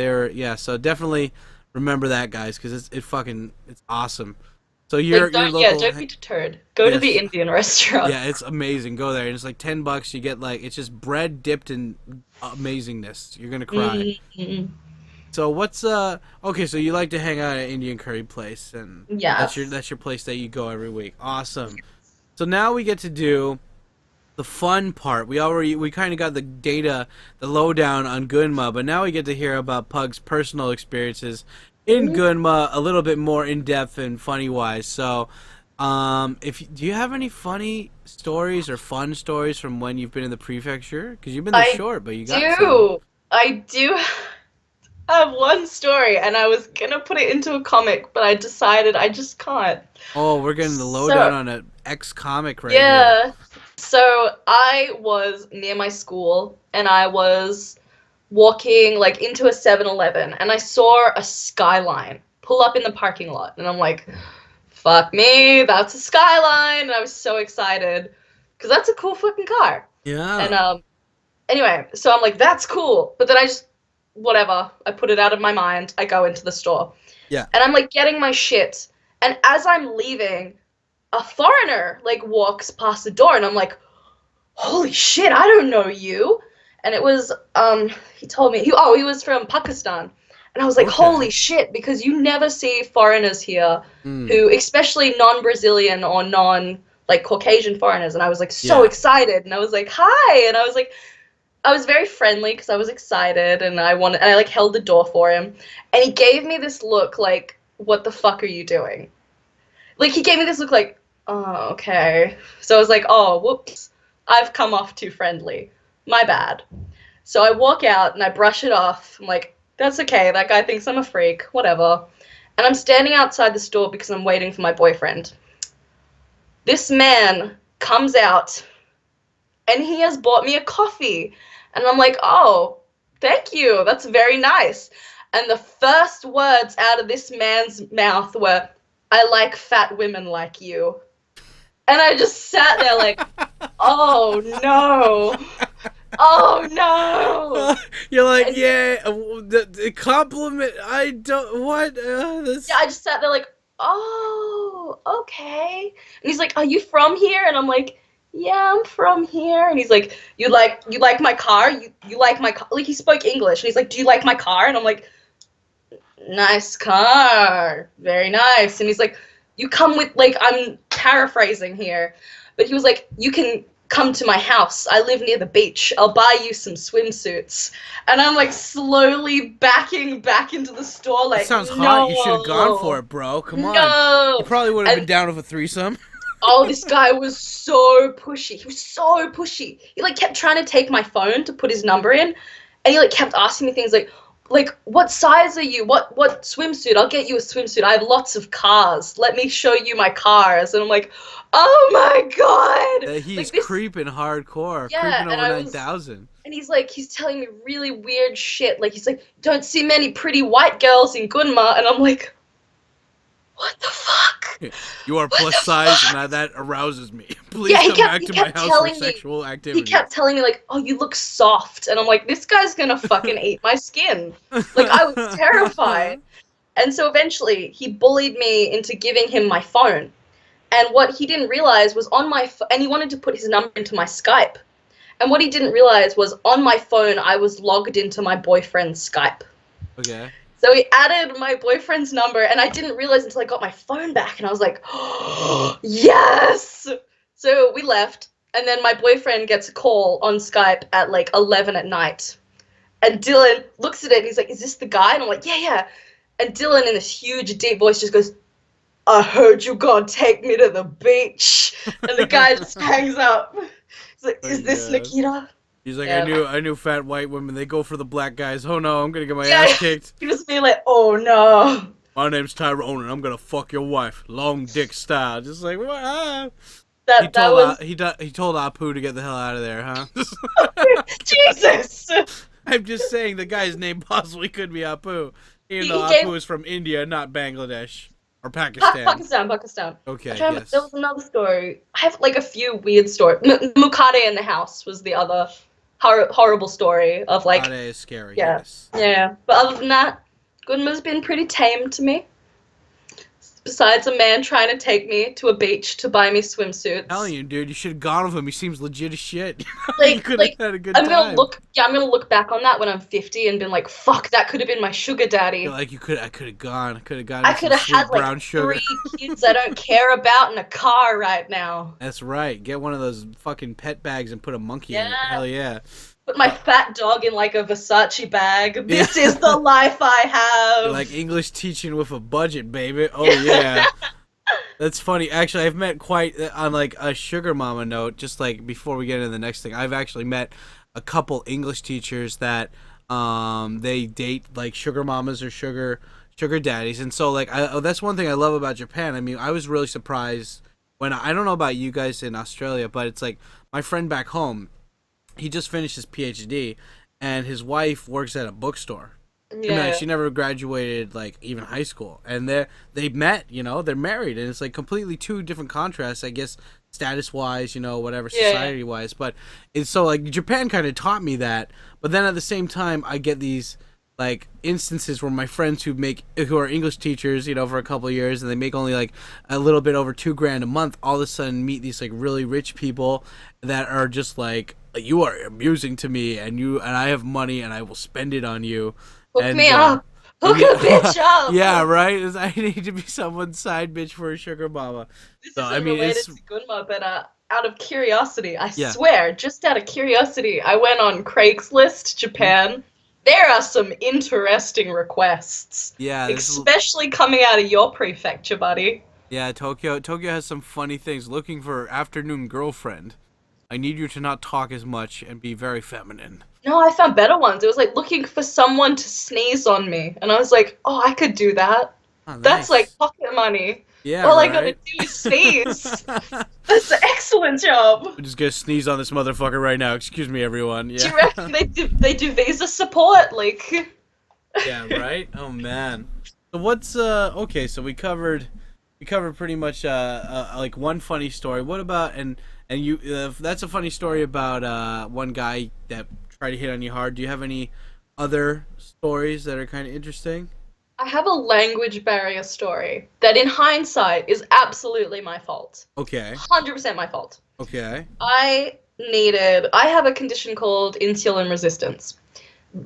so definitely remember that, guys, because it's awesome. So your local, don't be deterred. Go to the Indian restaurant. Yeah, it's amazing. Go there, and it's like $10. You get like it's just bread dipped in amazingness. You're gonna cry. Mm-hmm. So what's okay? So you like to hang out at an Indian curry place, and yes. that's your place that you go every week. Awesome. So now we get to do the fun part. We kind of got the lowdown on Gunma, but now we get to hear about Pug's personal experiences in Gunma a little bit more in depth and funny wise. So, do you have any funny stories or fun stories from when you've been in the prefecture? Because you've been there short, but you got some. I do have one story, and I was gonna put it into a comic, but I decided I just can't. Oh, we're getting the lowdown on an ex-comic right here. Yeah. So I was near my school, and I was walking like into a 7-Eleven, and I saw a Skyline pull up in the parking lot, and I'm like, fuck me, that's a Skyline. And I was so excited because that's a cool fucking car. Yeah. And anyway, so I'm like, that's cool. But then I put it out of my mind. I go into the store. Yeah. And I'm like getting my shit, and as I'm leaving, a foreigner like walks past the door, and I'm like, holy shit, I don't know you. And it was he told me he was from Pakistan. And I was like, holy shit, because you never see foreigners here who, especially non-Brazilian or like Caucasian foreigners. And I was like so excited, and I was like, hi, and I was very friendly because I was excited, and I like held the door for him, and he gave me this look like, what the fuck are you doing? Like, he gave me this look like, oh, okay. So I was like, oh, whoops, I've come off too friendly. My bad. So I walk out and I brush it off. I'm like, that's okay. That guy thinks I'm a freak. Whatever. And I'm standing outside the store because I'm waiting for my boyfriend. This man comes out and he has bought me a coffee. And I'm like, oh, thank you. That's very nice. And the first words out of this man's mouth were, I like fat women like you. And I just sat there like, oh no. Oh no. You're like, the compliment, I don't, what? This... Yeah, I just sat there like, oh, okay. And he's like, are you from here? And I'm like, yeah, I'm from here. And he's like, you like my car? You like my car? Like, he spoke English. And he's like, do you like my car? And I'm like, nice car. Very nice. And he's like, you come with, like, I'm paraphrasing here, but he was like, you can come to my house. I live near the beach. I'll buy you some swimsuits. And I'm like slowly backing back into the store like, that sounds hot. You should have gone for it, bro. Come on. No. You probably would have been down with a threesome. Oh, this guy was so pushy. He was so pushy. He like kept trying to take my phone to put his number in, and he like kept asking me things like, what size are you? What swimsuit? I'll get you a swimsuit. I have lots of cars. Let me show you my cars. And I'm like, oh my god. He's like creeping hardcore. Yeah, creeping over 9,000. And he's telling me really weird shit. Like, he's like, don't see many pretty white girls in Gunma. And I'm like, what the fuck? You are plus size, and that arouses me. Please Yeah, come back to my kept house for telling me- sexual He activity. kept telling me like, "Oh, you look soft," and I'm like, "This guy's gonna fucking eat my skin." Like I was terrified. And so eventually, he bullied me into giving him my phone. And what he didn't realize was on my and he wanted to put his number into my Skype. And what he didn't realize was on my phone, I was logged into my boyfriend's Skype. Okay. So he added my boyfriend's number, and I didn't realize until I got my phone back, and I was like, oh, yes! So we left, and then my boyfriend gets a call on Skype at like 11 at night. And Dylan looks at it, and he's like, is this the guy? And I'm like, yeah. And Dylan, in this huge, deep voice, just goes, I heard you gonna take me to the beach. And the guy just hangs up. He's like, is this Nikita? He's like, Yeah. I knew fat white women. They go for the black guys. Oh no, I'm gonna get my ass kicked. He was being like, oh no. My name's Tyrone, and I'm gonna fuck your wife, long dick style. Just like what? That was He told Apu to get the hell out of there, huh? Jesus. I'm just saying the guy's name possibly could be Apu, even though He gave- Apu is from India, not Bangladesh or Pakistan. Pakistan. Okay, Yes. There yes. was another story. I have like a few weird stories. Mukade in the house was the other horrible story of like. That is scary. Yeah. Yes. Yeah. But other than that, Gunma's been pretty tame to me. Besides a man trying to take me to a beach to buy me swimsuits. Telling you, dude, you should have gone with him. He seems legit as shit. Like, you could have had a good I'm time. gonna look back on that when I'm 50 and been like, fuck, that could have been my sugar daddy. You're like I could have gone. I could have gone. I could have had like sugar. 3 kids I don't care about in a car right now. That's right. Get one of those fucking pet bags and put a monkey in it. Yeah. Hell yeah. Put my fat dog in like a Versace bag. This is the life I have. You're like English teaching with a budget, baby. Oh yeah. That's funny. Actually, I've met quite on like a sugar mama note. Just like before we get into the next thing, I've actually met a couple English teachers that they date like sugar mamas or sugar daddies, and so like that's one thing I love about Japan. I mean, I was really surprised when I don't know about you guys in Australia, but it's like my friend back home. He just finished his PhD, and his wife works at a bookstore. Yeah. I mean, she never graduated like even high school, and they met, they're married, and it's like completely two different contrasts, I guess, status wise, whatever, society wise. But it's so like Japan kind of taught me that, but then at the same time I get these like instances where my friends who are English teachers, for a couple of years, and they make only like a little bit over $2,000 a month, all of a sudden meet these like really rich people that are just like, you are amusing to me, and I have money and I will spend it on you. Hook me up. Hook a bitch up. Yeah, right. I need to be someone's side bitch for a sugar mama. This So, isn't related to Gunma, but out of curiosity, I Yeah. swear, just out of curiosity, I went on Craigslist Japan. There are some interesting requests. Yeah, Especially coming out of your prefecture, buddy. yeah. Tokyo has some funny things. Looking for afternoon girlfriend. I need you to not talk as much and be very feminine. No, I found better ones. It was like looking for someone to sneeze on me. And I was like, oh, I could do that. Oh, That's nice. like pocket money. Yeah, All I right? gotta do is sneeze. That's an excellent job. I'm just gonna sneeze on this motherfucker right now. Excuse me, everyone. Yeah. Do you reckon they do visa support? Like, Yeah, right? Oh man. So what's okay, so we covered pretty much like one funny story. What about and you that's a funny story about one guy that tried to hit on you hard. Do you have any other stories that are kind of interesting? I have a language barrier story that in hindsight is absolutely my fault. Okay. 100% my fault. Okay. I have a condition called insulin resistance.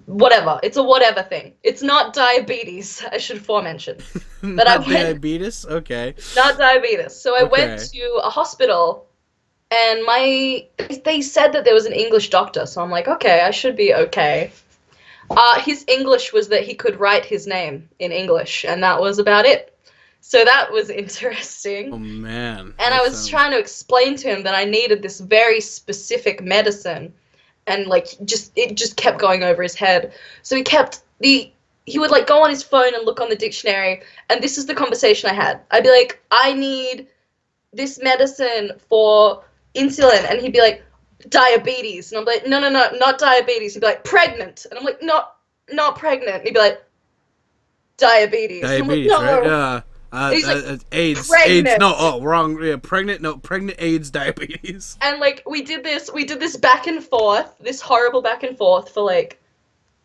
Whatever. It's a whatever thing. It's not diabetes, I should foremention. But Not diabetes? Okay. Not diabetes. So I went Okay. to a hospital and they said that there was an English doctor. So I'm like, okay, I should be okay. His English was that he could write his name in English, and that was about it. So that was interesting. Oh man. And I was trying to explain to him that I needed this very specific medicine, and like it just kept going over his head. So he would like go on his phone and look on the dictionary, and this is the conversation I had. I'd be like, I need this medicine for insulin, and he'd be like, diabetes, and I'm like, no, not diabetes. He'd be like, pregnant, and I'm like, not pregnant. And he'd be like, diabetes. And I'm like, Diabetes, no. right? He's like, AIDS. pregnant. AIDS. No, wrong. Yeah, pregnant. No, pregnant. AIDS. Diabetes. And like we did this back and forth, this horrible back and forth for like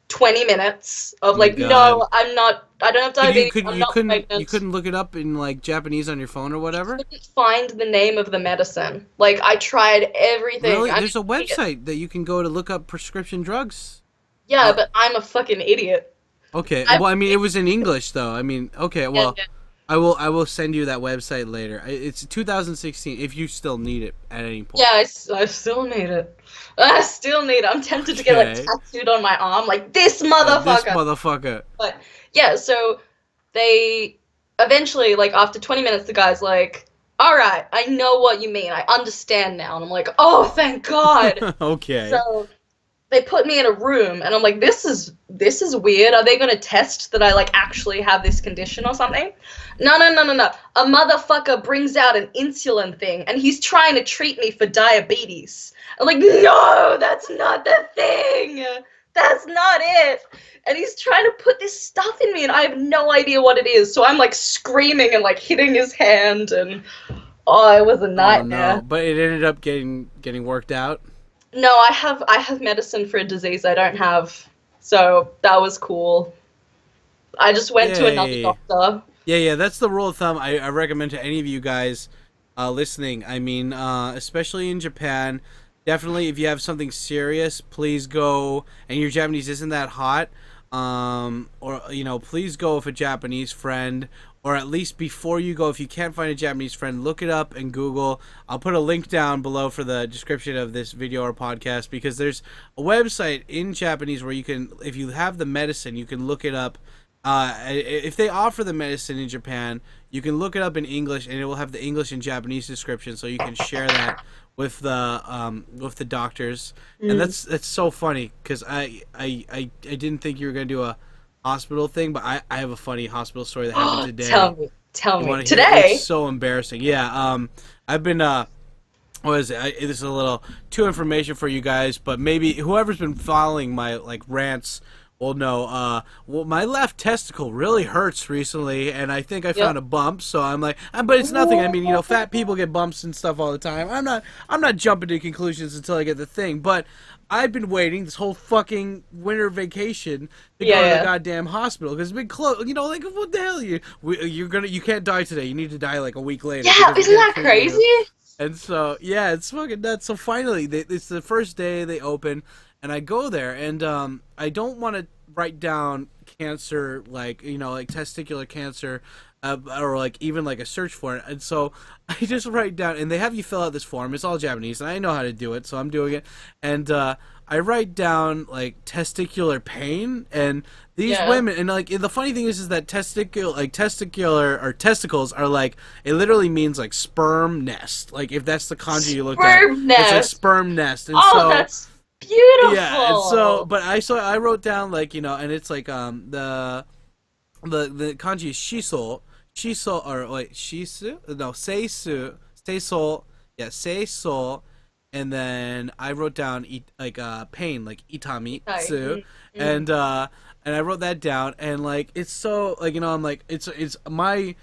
20 minutes of like, no, I don't have diabetes. I'm not pregnant. You couldn't look it up in like Japanese on your phone or whatever? I couldn't find the name of the medicine. Like I tried everything. Really? There's a website that you can go to look up prescription drugs. Yeah, but I'm a fucking idiot. Okay. Well, I mean, it was in English though. I mean, okay. Well, yeah. I will send you that website later. It's 2016 if you still need it at any point. Yeah, I still need it. I still need it. I'm tempted to get like tattooed on my arm, like this motherfucker. But yeah, so they eventually, like after 20 minutes, the guy's like, "All right, I know what you mean. I understand now." And I'm like, "Oh, thank God." Okay. So they put me in a room, and I'm like, this is weird. Are they gonna test that I like actually have this condition or something? No. A motherfucker brings out an insulin thing, and he's trying to treat me for diabetes. I'm like, no, that's not the thing. That's not it. And he's trying to put this stuff in me, and I have no idea what it is. So I'm like screaming and like hitting his hand, and it was a nightmare. Oh, no. But it ended up getting worked out. No, I have medicine for a disease I don't have, so that was cool. I just went to another doctor. Yeah, that's the rule of thumb I recommend to any of you guys listening. I mean, especially in Japan, definitely if you have something serious, please go, and your Japanese isn't that hot, or, please go with a Japanese friend, or at least before you go, if you can't find a Japanese friend, look it up and Google. I'll put a link down below for the description of this video or podcast, because there's a website in Japanese where you can, if you have the medicine, you can look it up. If they offer the medicine in Japan, you can look it up in English, and it will have the English and Japanese description, so you can share that with the doctors. And that's so funny, because I didn't think you were gonna do a hospital thing, but I have a funny hospital story that happened today. Tell me. Today? It's so embarrassing. Yeah. I've been this is a little too information for you guys, but maybe whoever's been following my like rants will know. My left testicle really hurts recently, and I think I found a bump. So I'm like, but it's nothing. I mean, fat people get bumps and stuff all the time. I'm not jumping to conclusions until I get the thing, but I've been waiting this whole fucking winter vacation to go to the goddamn hospital, because it's been close. Like, what the hell? You can't die today. You need to die like a week later. Yeah, isn't that crazy? And so it's fucking nuts. So finally, it's the first day they open, and I go there, and I don't want to write down cancer, like like testicular cancer, or like even like a search for it. And so I just write down, and they have you fill out this form. It's all Japanese, and I know how to do it, so I'm doing it. And I write down like testicular pain, and these women, and like the funny thing is that testicular or testicles are like, it literally means like sperm nest. Like if that's the kanji you look at, it's a sperm nest. And so that's beautiful. Yeah, and so I wrote down like and it's like the kanji is shiso, or wait, shisu, no, seisu, seiso, and then I wrote down pain, like itamitsu, and I wrote that down, and like it's so like I'm like it's my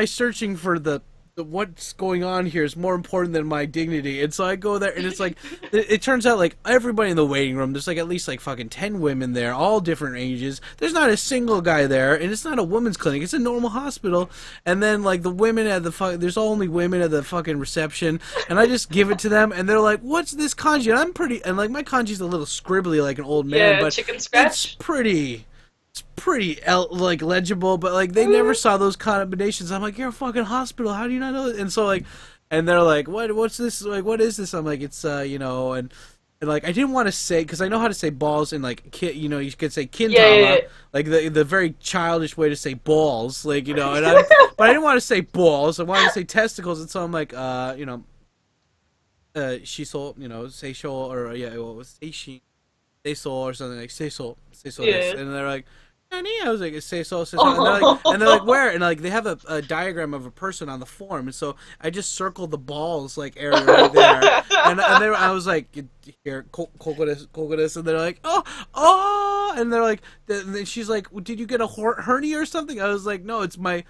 searching for the what's going on here is more important than my dignity. And so I go there, and it's like it turns out like everybody in the waiting room, there's like at least like fucking 10 women there, all different ages. There's not a single guy there, and it's not a women's clinic, it's a normal hospital. And then like the women at there's only women at the fucking reception, and I just give it to them, and they're like, what's this kanji? And like my kanji's a little scribbly like an old man, but chicken scratch. It's pretty like legible, but like they never saw those combinations. I'm like, you're a fucking hospital, how do you not know? And so like, and they're like, what's this, like what is this? I'm like, it's and like I didn't want to say, because I know how to say balls, and like you could say kintama, like the very childish way to say balls, like and but I didn't want to say balls, I wanted to say testicles. And so I'm like shiso, seisho, or what was seishin, seiso, or something like seiso, and they're like, I was like, seiso, and they're like, where? And like they have a diagram of a person on the form, and so I just circled the balls like area right there, and I was like, here, kokodes, and they're like, oh, and they're like, and she's like, did you get a hernia or something? I was like, no, it's my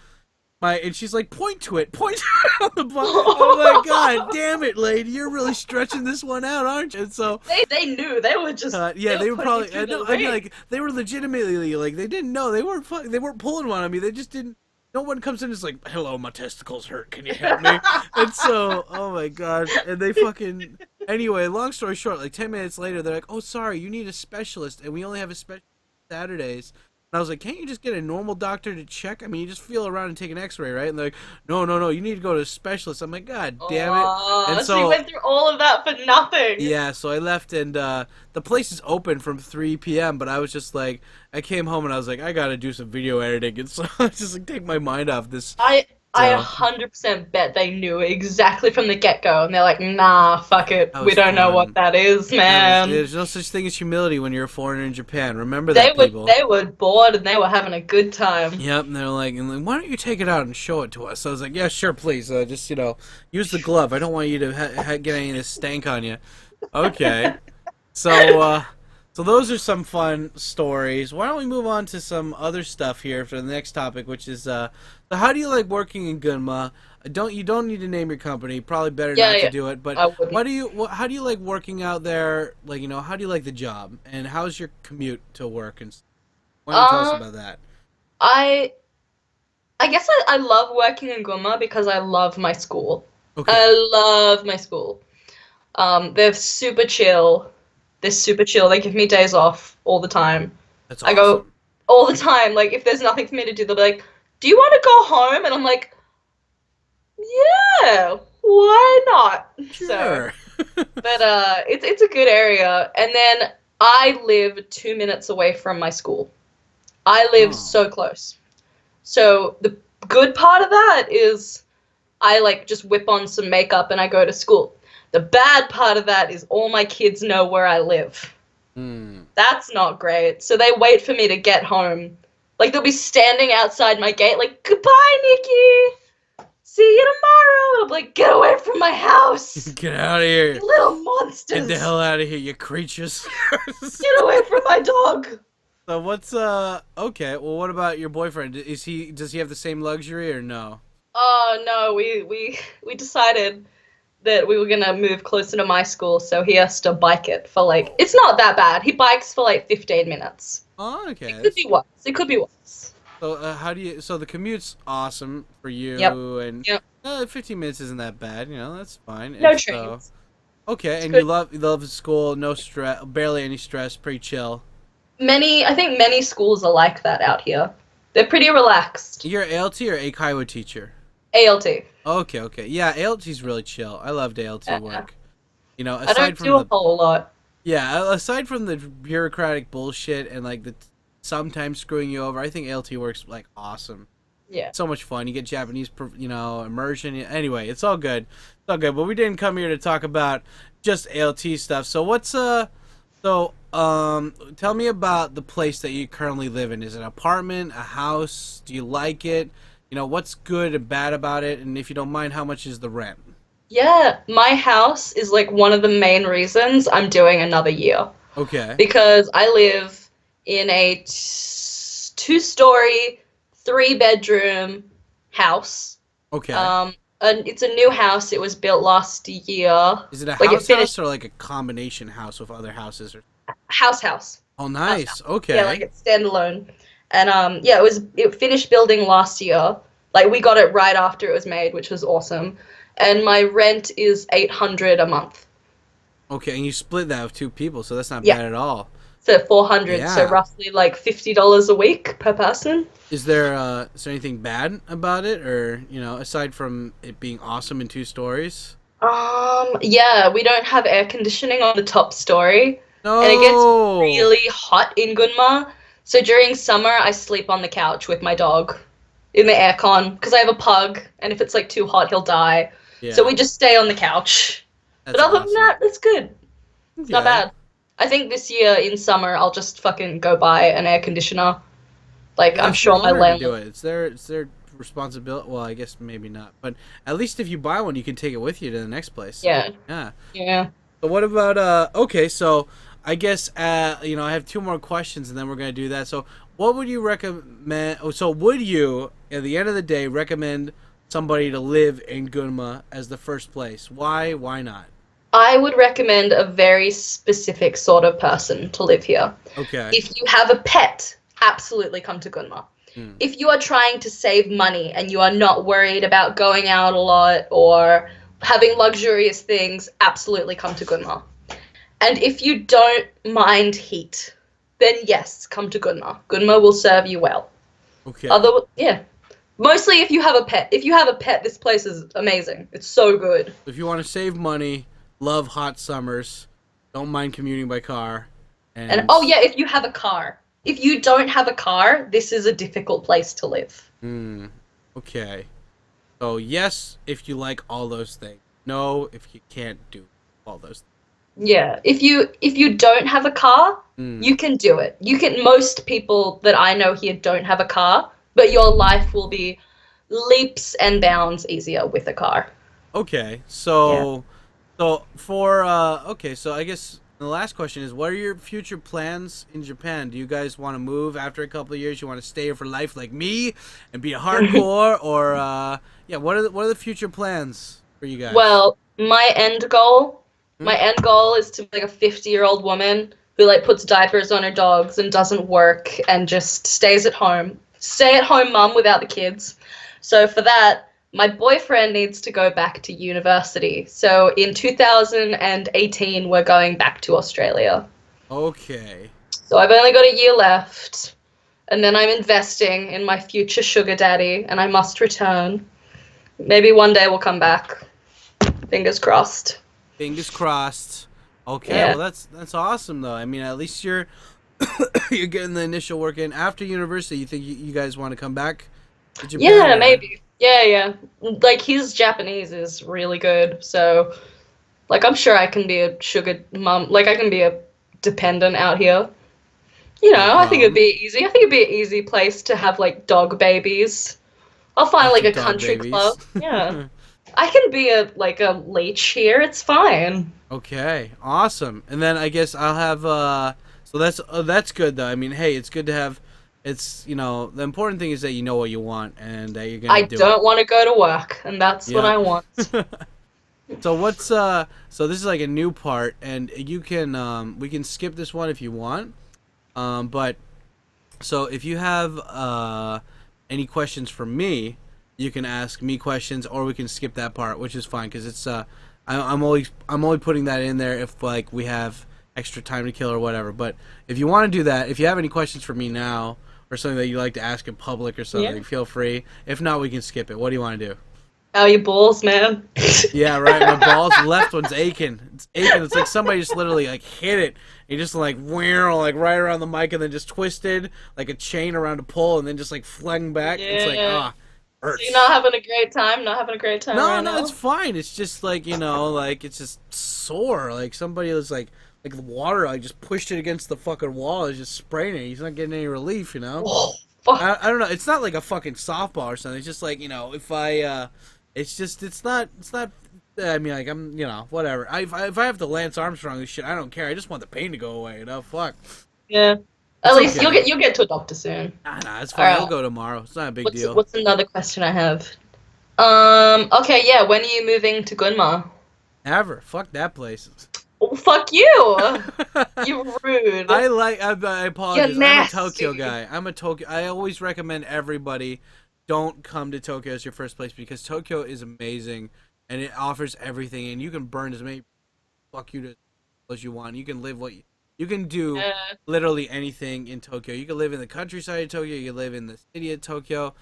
and she's like, point to it on the bottom. I'm like, God damn it, lady, you're really stretching this one out, aren't you? And so they knew. They were just they were probably I mean, ring. like they were legitimately like they didn't know they weren't pulling one on me. They just didn't. No one comes in and is like, hello, my testicles hurt. Can you help me? And so, oh my God. And they fucking... Anyway, long story short, like 10 minutes later, they're like, oh, sorry, you need a specialist. And we only have a specialist Saturdays. And I was like, can't you just get a normal doctor to check? I mean, you just feel around and take an x-ray, right? And they're like, no, you need to go to a specialist. I'm like, God damn it. And so you went through all of that for nothing. Yeah, so I left, and the place is open from 3 p.m., but I was just like, I came home and I was like, I gotta do some video editing, and so I just like take my mind off this. I 100% bet they knew exactly from the get-go, and they're like, nah, fuck it, we don't know what that is, man. There's no such thing as humility when you're a foreigner in Japan. Remember that, people. They were bored, and they were having a good time. Yep, and they're like, why don't you take it out and show it to us? So I was like, yeah, sure, please. Just, use the glove. I don't want you to get any of this stank on you. Okay. So those are some fun stories. Why don't we move on to some other stuff here for the next topic, which is so how do you like working in Gunma? You don't need to name your company. Probably better not to do it. But how do you like working out there? Like, how do you like the job? And how's your commute to work? And why don't you tell us about that? I guess I love working in Gunma because I love my school. Okay. I love my school. They're super chill. They give me days off all the time. That's awesome. I go all the time. Like, if there's nothing for me to do, they'll be like, do you want to go home? And I'm like, yeah, why not? Sure. But it's a good area. And then I live 2 minutes away from my school. I live so close. So the good part of that is I like just whip on some makeup and I go to school. The bad part of that is all my kids know where I live. That's not great. So they wait for me to get home. Like, they'll be standing outside my gate like, goodbye, Nikki. See you tomorrow. And I'm like, get away from my house. Get out of here. You little monsters. Get the hell out of here, you creatures. Get away from my dog. So what's, okay, well, what about your boyfriend? Does he have the same luxury or no? Oh, no, we decided that we were going to move closer to my school, so he has to bike it for, like, it's not that bad. He bikes for, like, 15 minutes. Oh, okay. It could be worse. So, so the commute's awesome for you, and 15 minutes isn't that bad, that's fine. No trains. Okay, and you love the school, no stress, barely any stress, pretty chill. I think many schools are like that out here. They're pretty relaxed. You're an ALT or a Kaiwa teacher? ALT. Okay. Yeah, ALT's really chill. I loved ALT work. Aside I don't do a whole lot. Yeah, aside from the bureaucratic bullshit and like the sometimes screwing you over, I think ALT works like awesome. Yeah. It's so much fun. You get Japanese, immersion. Anyway, it's all good. It's all good. But we didn't come here to talk about just ALT stuff. So what's tell me about the place that you currently live in. Is it an apartment, a house? Do you like it? What's good and bad about it? And if you don't mind, how much is the rent? Yeah, my house is like one of the main reasons I'm doing another year. Okay. Because I live in a 2-story, 3-bedroom house. Okay. And it's a new house. It was built last year. Is it a house or like a combination house with other houses? House. Oh, nice. House. Okay. Yeah, like it's standalone. And it finished building last year. Like, we got it right after it was made, which was awesome. And my rent is $800 a month. Okay, and you split that with 2 people, so that's not bad at all. So $400, so roughly like $50 a week per person. Is there anything bad about it, or aside from it being awesome in 2 stories? Yeah, we don't have air conditioning on the top story. No. And it gets really hot in Gunma. So during summer, I sleep on the couch with my dog in the aircon because I have a pug, and if it's like too hot, he'll die. Yeah. So we just stay on the couch. But other than that, it's good. It's not bad. I think this year in summer, I'll just fucking go buy an air conditioner. Like, I'm sure my landlord do it. It's their responsibility. Well, I guess maybe not, but at least if you buy one, you can take it with you to the next place. Yeah. So what about okay, so I guess I have 2 more questions and then we're gonna do that. So what would you recommend? So would you, at the end of the day, recommend somebody to live in Gunma as the first place? Why? Why not? I would recommend a very specific sort of person to live here. Okay. If you have a pet, absolutely come to Gunma. If you are trying to save money and you are not worried about going out a lot or having luxurious things, absolutely come to Gunma. And if you don't mind heat, then yes, come to Gunma. Gunma will serve you well. Okay. Mostly if you have a pet. If you have a pet, this place is amazing. It's so good. If you want to save money, love hot summers, don't mind commuting by car, and oh yeah, if you have a car. If you don't have a car, this is a difficult place to live. Okay. So yes, if you like all those things. No, if you can't do all those things. Yeah. If you don't have a car, you can do it. Most people that I know here don't have a car, but your life will be leaps and bounds easier with a car. Okay. So so I guess the last question is, what are your future plans in Japan? Do you guys want to move after a couple of years? You want to stay here for life like me and be a hardcore, or what are the future plans for you guys? Well, my end goal is to be like a 50-year-old woman who like puts diapers on her dogs and doesn't work and just stays at home. Stay-at-home mum without the kids. So for that, my boyfriend needs to go back to university. So in 2018, we're going back to Australia. Okay. So I've only got a year left. And then I'm investing in my future sugar daddy, and I must return. Maybe one day we'll come back. Fingers crossed. Fingers crossed. Okay, Yeah. well that's awesome though. I mean, at least you're you're getting the initial work in. After university, you think you guys want to come back to Japan? Yeah, maybe. Yeah. Like, his Japanese is really good, so, like, I'm sure I can be a sugar mum. Like, I can be a dependent out here. You know, I think it'd be easy. I think it'd be an easy place to have, like, dog babies. I'll find, like, a Dog country babies. club. Yeah. I can be a leech here. It's fine. Okay, awesome. And then I guess I'll have so that's good though. I mean, hey, it's good to have. It's, you know, the important thing is that you know what you want and that you're gonna do it. I don't want to go to work, and that's what I want. So what's so this is like a new part, and you can we can skip this one if you want, but so if you have any questions for me, you can ask me questions, or we can skip that part, which is fine because it's I'm only putting that in there if like we have extra time to kill or whatever. But if you want to do that, if you have any questions for me now or something that you like to ask in public or something, feel free. If not, we can skip it. What do you want to do? Oh, your balls, man. Yeah, right. My balls, the left one's aching. It's aching. It's like somebody just literally like hit it. He just like like right around the mic and then just twisted like a chain around a pole and then just like flung back. Yeah. It's like hurts. So you're not having a great time? Not having a great time right now? No, it's fine. It's just like, you know, like it's just sore. Like somebody was like the water, I just pushed it against the fucking wall. It's just spraying it. He's not getting any relief, you know. Oh, fuck. I don't know. It's not like a fucking softball or something. It's just like, you know, if I, it's not. I mean, like I'm, you know, whatever. If I have to Lance Armstrong this shit, I don't care. I just want the pain to go away, you know. Fuck. Yeah. At least okay. you'll get to a doctor soon. Nah, it's fine. I'll go tomorrow. It's not a big deal. What's another question I have? Okay, yeah. When are you moving to Gunma? Never. Fuck that place. Oh, fuck you! You're rude. I apologize. You're nasty. I'm a Tokyo guy. I always recommend everybody don't come to Tokyo as your first place because Tokyo is amazing and it offers everything, and you can burn as many fuck you to as you want. You can live you can do literally anything in Tokyo. You can live in the countryside of Tokyo. You can live in the city of Tokyo.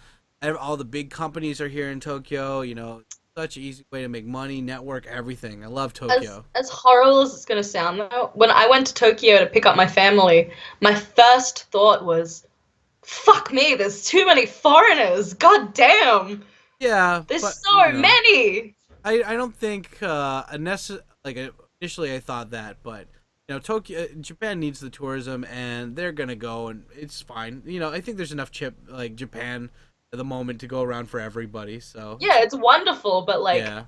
All the big companies are here in Tokyo. You know, such an easy way to make money, network, everything. I love Tokyo. As horrible as it's gonna sound, though, when I went to Tokyo to pick up my family, my first thought was, "Fuck me, there's too many foreigners. God damn." Yeah, There's but, so you know, many. I don't think initially I thought that, but you know, Japan needs the tourism, and they're gonna go, and it's fine. You know, I think there's enough Japan at the moment to go around for everybody. So Yeah, it's wonderful, but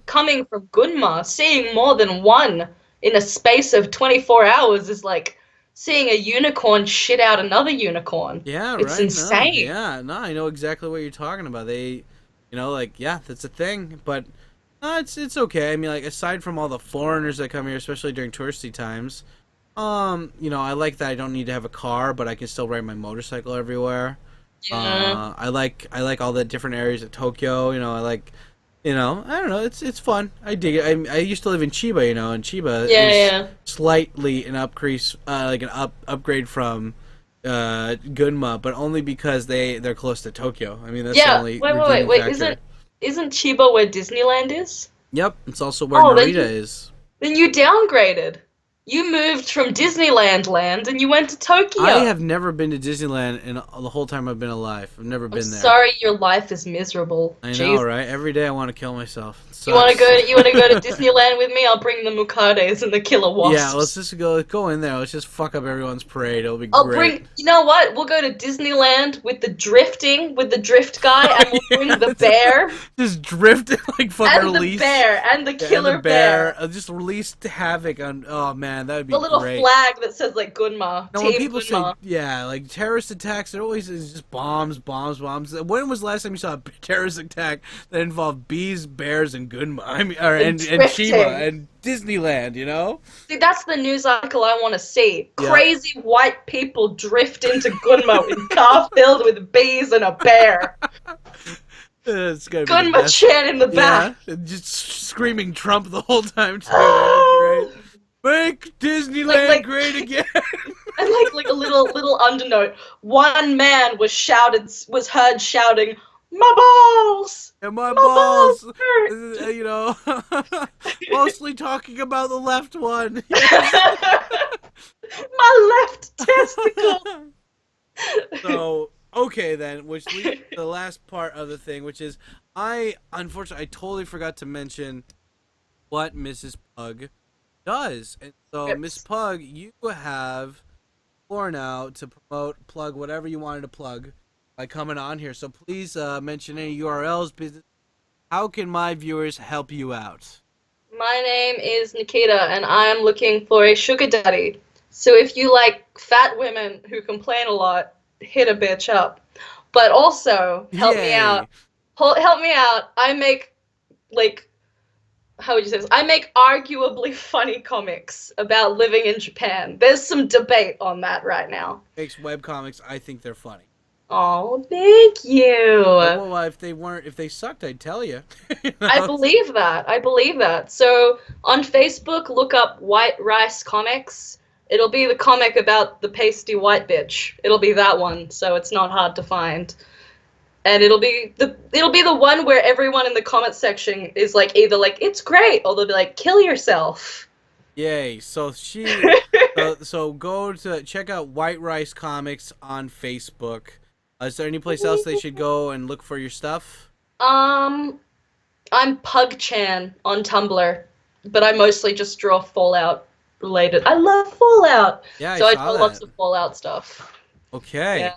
coming from Gunma, seeing more than one in a space of 24 hours is like seeing a unicorn shit out another unicorn. Yeah, It's right. insane. No, I know exactly what you're talking about. They, like, yeah, that's a thing. But it's okay. I mean, like, aside from all the foreigners that come here, especially during touristy times, I like that I don't need to have a car, but I can still ride my motorcycle everywhere. Yeah. I like all the different areas of Tokyo. I like, I don't know. It's fun. I dig it. I used to live in Chiba, and Chiba is slightly an upgrade from Gunma, but only because they're close to Tokyo. I mean, that's the only Wait. factor. Isn't Chiba where Disneyland is? Yep, it's also where Narita is. Then you downgraded. You moved from Disneyland land and you went to Tokyo. I have never been to Disneyland in the whole time I've been alive. I've never been there. Sorry, your life is miserable. I know, right? Every day I want to kill myself. You want to go to Disneyland with me? I'll bring the Mukades and the killer wasps. Yeah, let's just go in there. Let's just fuck up everyone's parade. It'll be great. You know what? We'll go to Disneyland with the drift guy, and we'll bring the bear. Just drifting like fucking and release. The bear and the killer bear. Just release havoc on. Oh man, that would be the little great. flag that says like Gunma. No, Team when people Gunma. say like terrorist attacks, it always is just bombs. When was the last time you saw a terrorist attack that involved bees, bears, and Gunma? I mean, and Chiba and Disneyland, See, that's the news article I want to see. Yeah. Crazy white people drift into Gunma in a car filled with bees and a bear. It's gonna be Gunma-chan in the back. Yeah, and just screaming Trump the whole time too. That'd be great. Make Disneyland great again. And like a little undernote. One man was heard shouting, "My balls!" And my balls hurt. Mostly talking about the left one. My left testicle. So, okay then, which leads to the last part of the thing, which is unfortunately I totally forgot to mention what Mrs. Pug does. And so, Miss Pug, you have floor now to plug whatever you wanted to plug by coming on here. So please mention any URLs, business. How can my viewers help you out? My name is Nikita, and I am looking for a sugar daddy. So if you like fat women who complain a lot, hit a bitch up. But also, help me out. Help me out. I make, how would you say this? I make arguably funny comics about living in Japan. There's some debate on that right now. Makes webcomics. I think they're funny. Oh, thank you. Well, if they sucked, I'd tell you. I believe that. So on Facebook, look up White Rice Comics. It'll be the comic about the pasty white bitch. It'll be that one, so it's not hard to find. And it'll be the one where everyone in the comment section is either it's great, or they'll be like, kill yourself. Yay! So so go to check out White Rice Comics on Facebook. Is there any place else they should go and look for your stuff? I'm Pug-chan on Tumblr, but I mostly just draw Fallout related. I love Fallout. Yeah, so I saw draw that. lots of Fallout stuff. Okay. Yeah,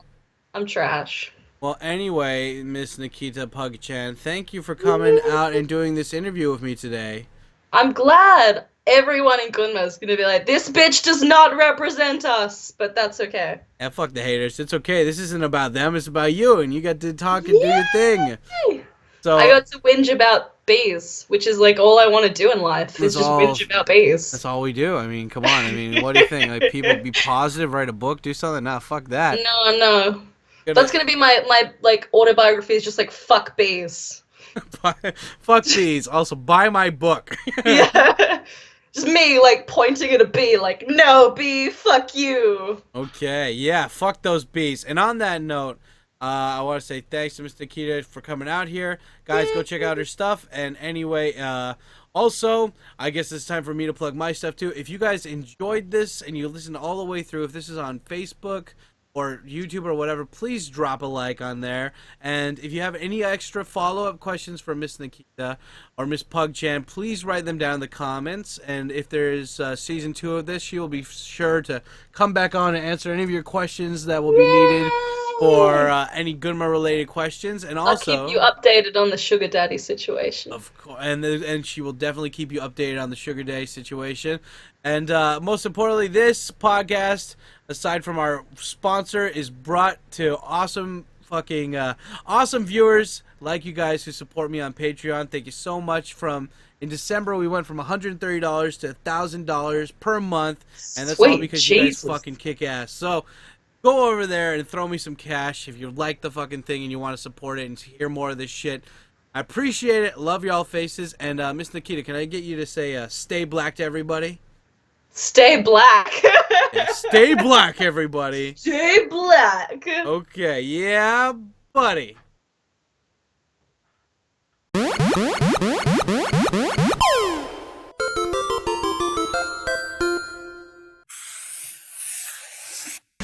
I'm trash. Well, anyway, Miss Nikita Pug-chan, thank you for coming out and doing this interview with me today. I'm glad. Everyone in Gunma is gonna be like, this bitch does not represent us, but that's okay. Yeah, fuck the haters. It's okay. This isn't about them. It's about you, and you got to talk and do your thing. So I got to whinge about bees, which is all I want to do in life. Is just whinge about bees. That's all we do. I mean, come on. I mean, what do you think? People be positive, write a book, do something. Nah, fuck that. No. That's gonna be my autobiography. Is just fuck bees. Fuck bees. Also, buy my book. Yeah. Just me, pointing at a bee, no, bee, fuck you. Okay, yeah, fuck those bees. And on that note, I want to say thanks to Mr. Nikita for coming out here. Guys, go check out her stuff. And anyway, also, I guess it's time for me to plug my stuff too. If you guys enjoyed this and you listened all the way through, if this is on Facebook or YouTube or whatever, please drop a like on there. And if you have any extra follow-up questions for Miss Nikita or Miss Pug-chan, please write them down in the comments. And if there's season 2 of this, she will be sure to come back on and answer any of your questions that will be needed. for any Gunma related questions, and also I'll keep you updated on the sugar daddy situation. Of course, and she will definitely keep you updated on the sugar daddy situation. And most importantly, this podcast, aside from our sponsor, is brought to awesome viewers like you guys who support me on Patreon. Thank you so much. In December, we went from $130 to $1,000 per month, and that's all because you guys fucking kick ass. So go over there and throw me some cash if you like the fucking thing and you want to support it and hear more of this shit. I appreciate it. Love y'all faces. And Miss Nikita, can I get you to say "Stay black" to everybody? Stay black. Yeah, stay black, everybody. Stay black. Okay, yeah, buddy.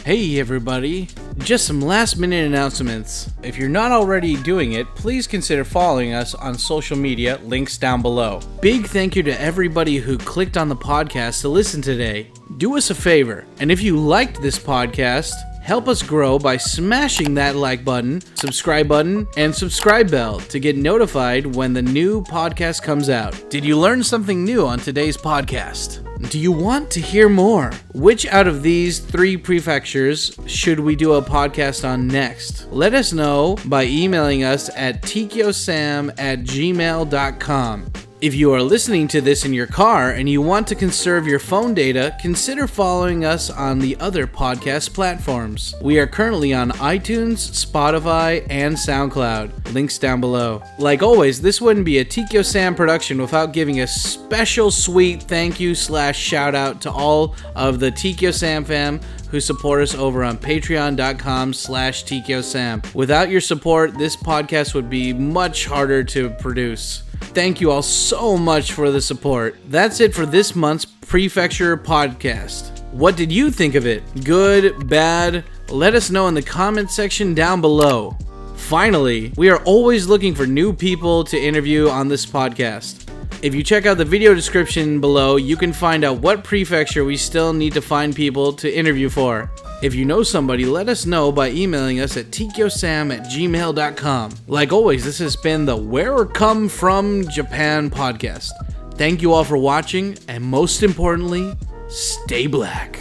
Hey everybody, just some last minute announcements. If you're not already doing it, please consider following us on social media, links down below. Big thank you to everybody who clicked on the podcast to listen today. Do us a favor, and if you liked this podcast, help us grow by smashing that like button, subscribe button, and subscribe bell to get notified when the new podcast comes out. Did you learn something new on today's podcast? Do you want to hear more? Which out of these 3 prefectures should we do a podcast on next? Let us know by emailing us at tkyosam@gmail.com. If you are listening to this in your car and you want to conserve your phone data, consider following us on the other podcast platforms. We are currently on iTunes, Spotify, and SoundCloud. Links down below. Like always, this wouldn't be a Tkyosam production without giving a special sweet thank you / shout out to all of the Tkyosam fam who support us over on patreon.com/Tkyosam. Without your support, this podcast would be much harder to produce. Thank you all so much for the support. That's it for this month's Prefecture podcast. What did you think of it? Good, bad? Let us know in the comment section down below. Finally, we are always looking for new people to interview on this podcast. If you check out the video description below, you can find out what prefecture we still need to find people to interview for. If you know somebody, let us know by emailing us at tkyosam@gmail.com. Like always, this has been the Where Come From Japan podcast. Thank you all for watching, and most importantly, stay black.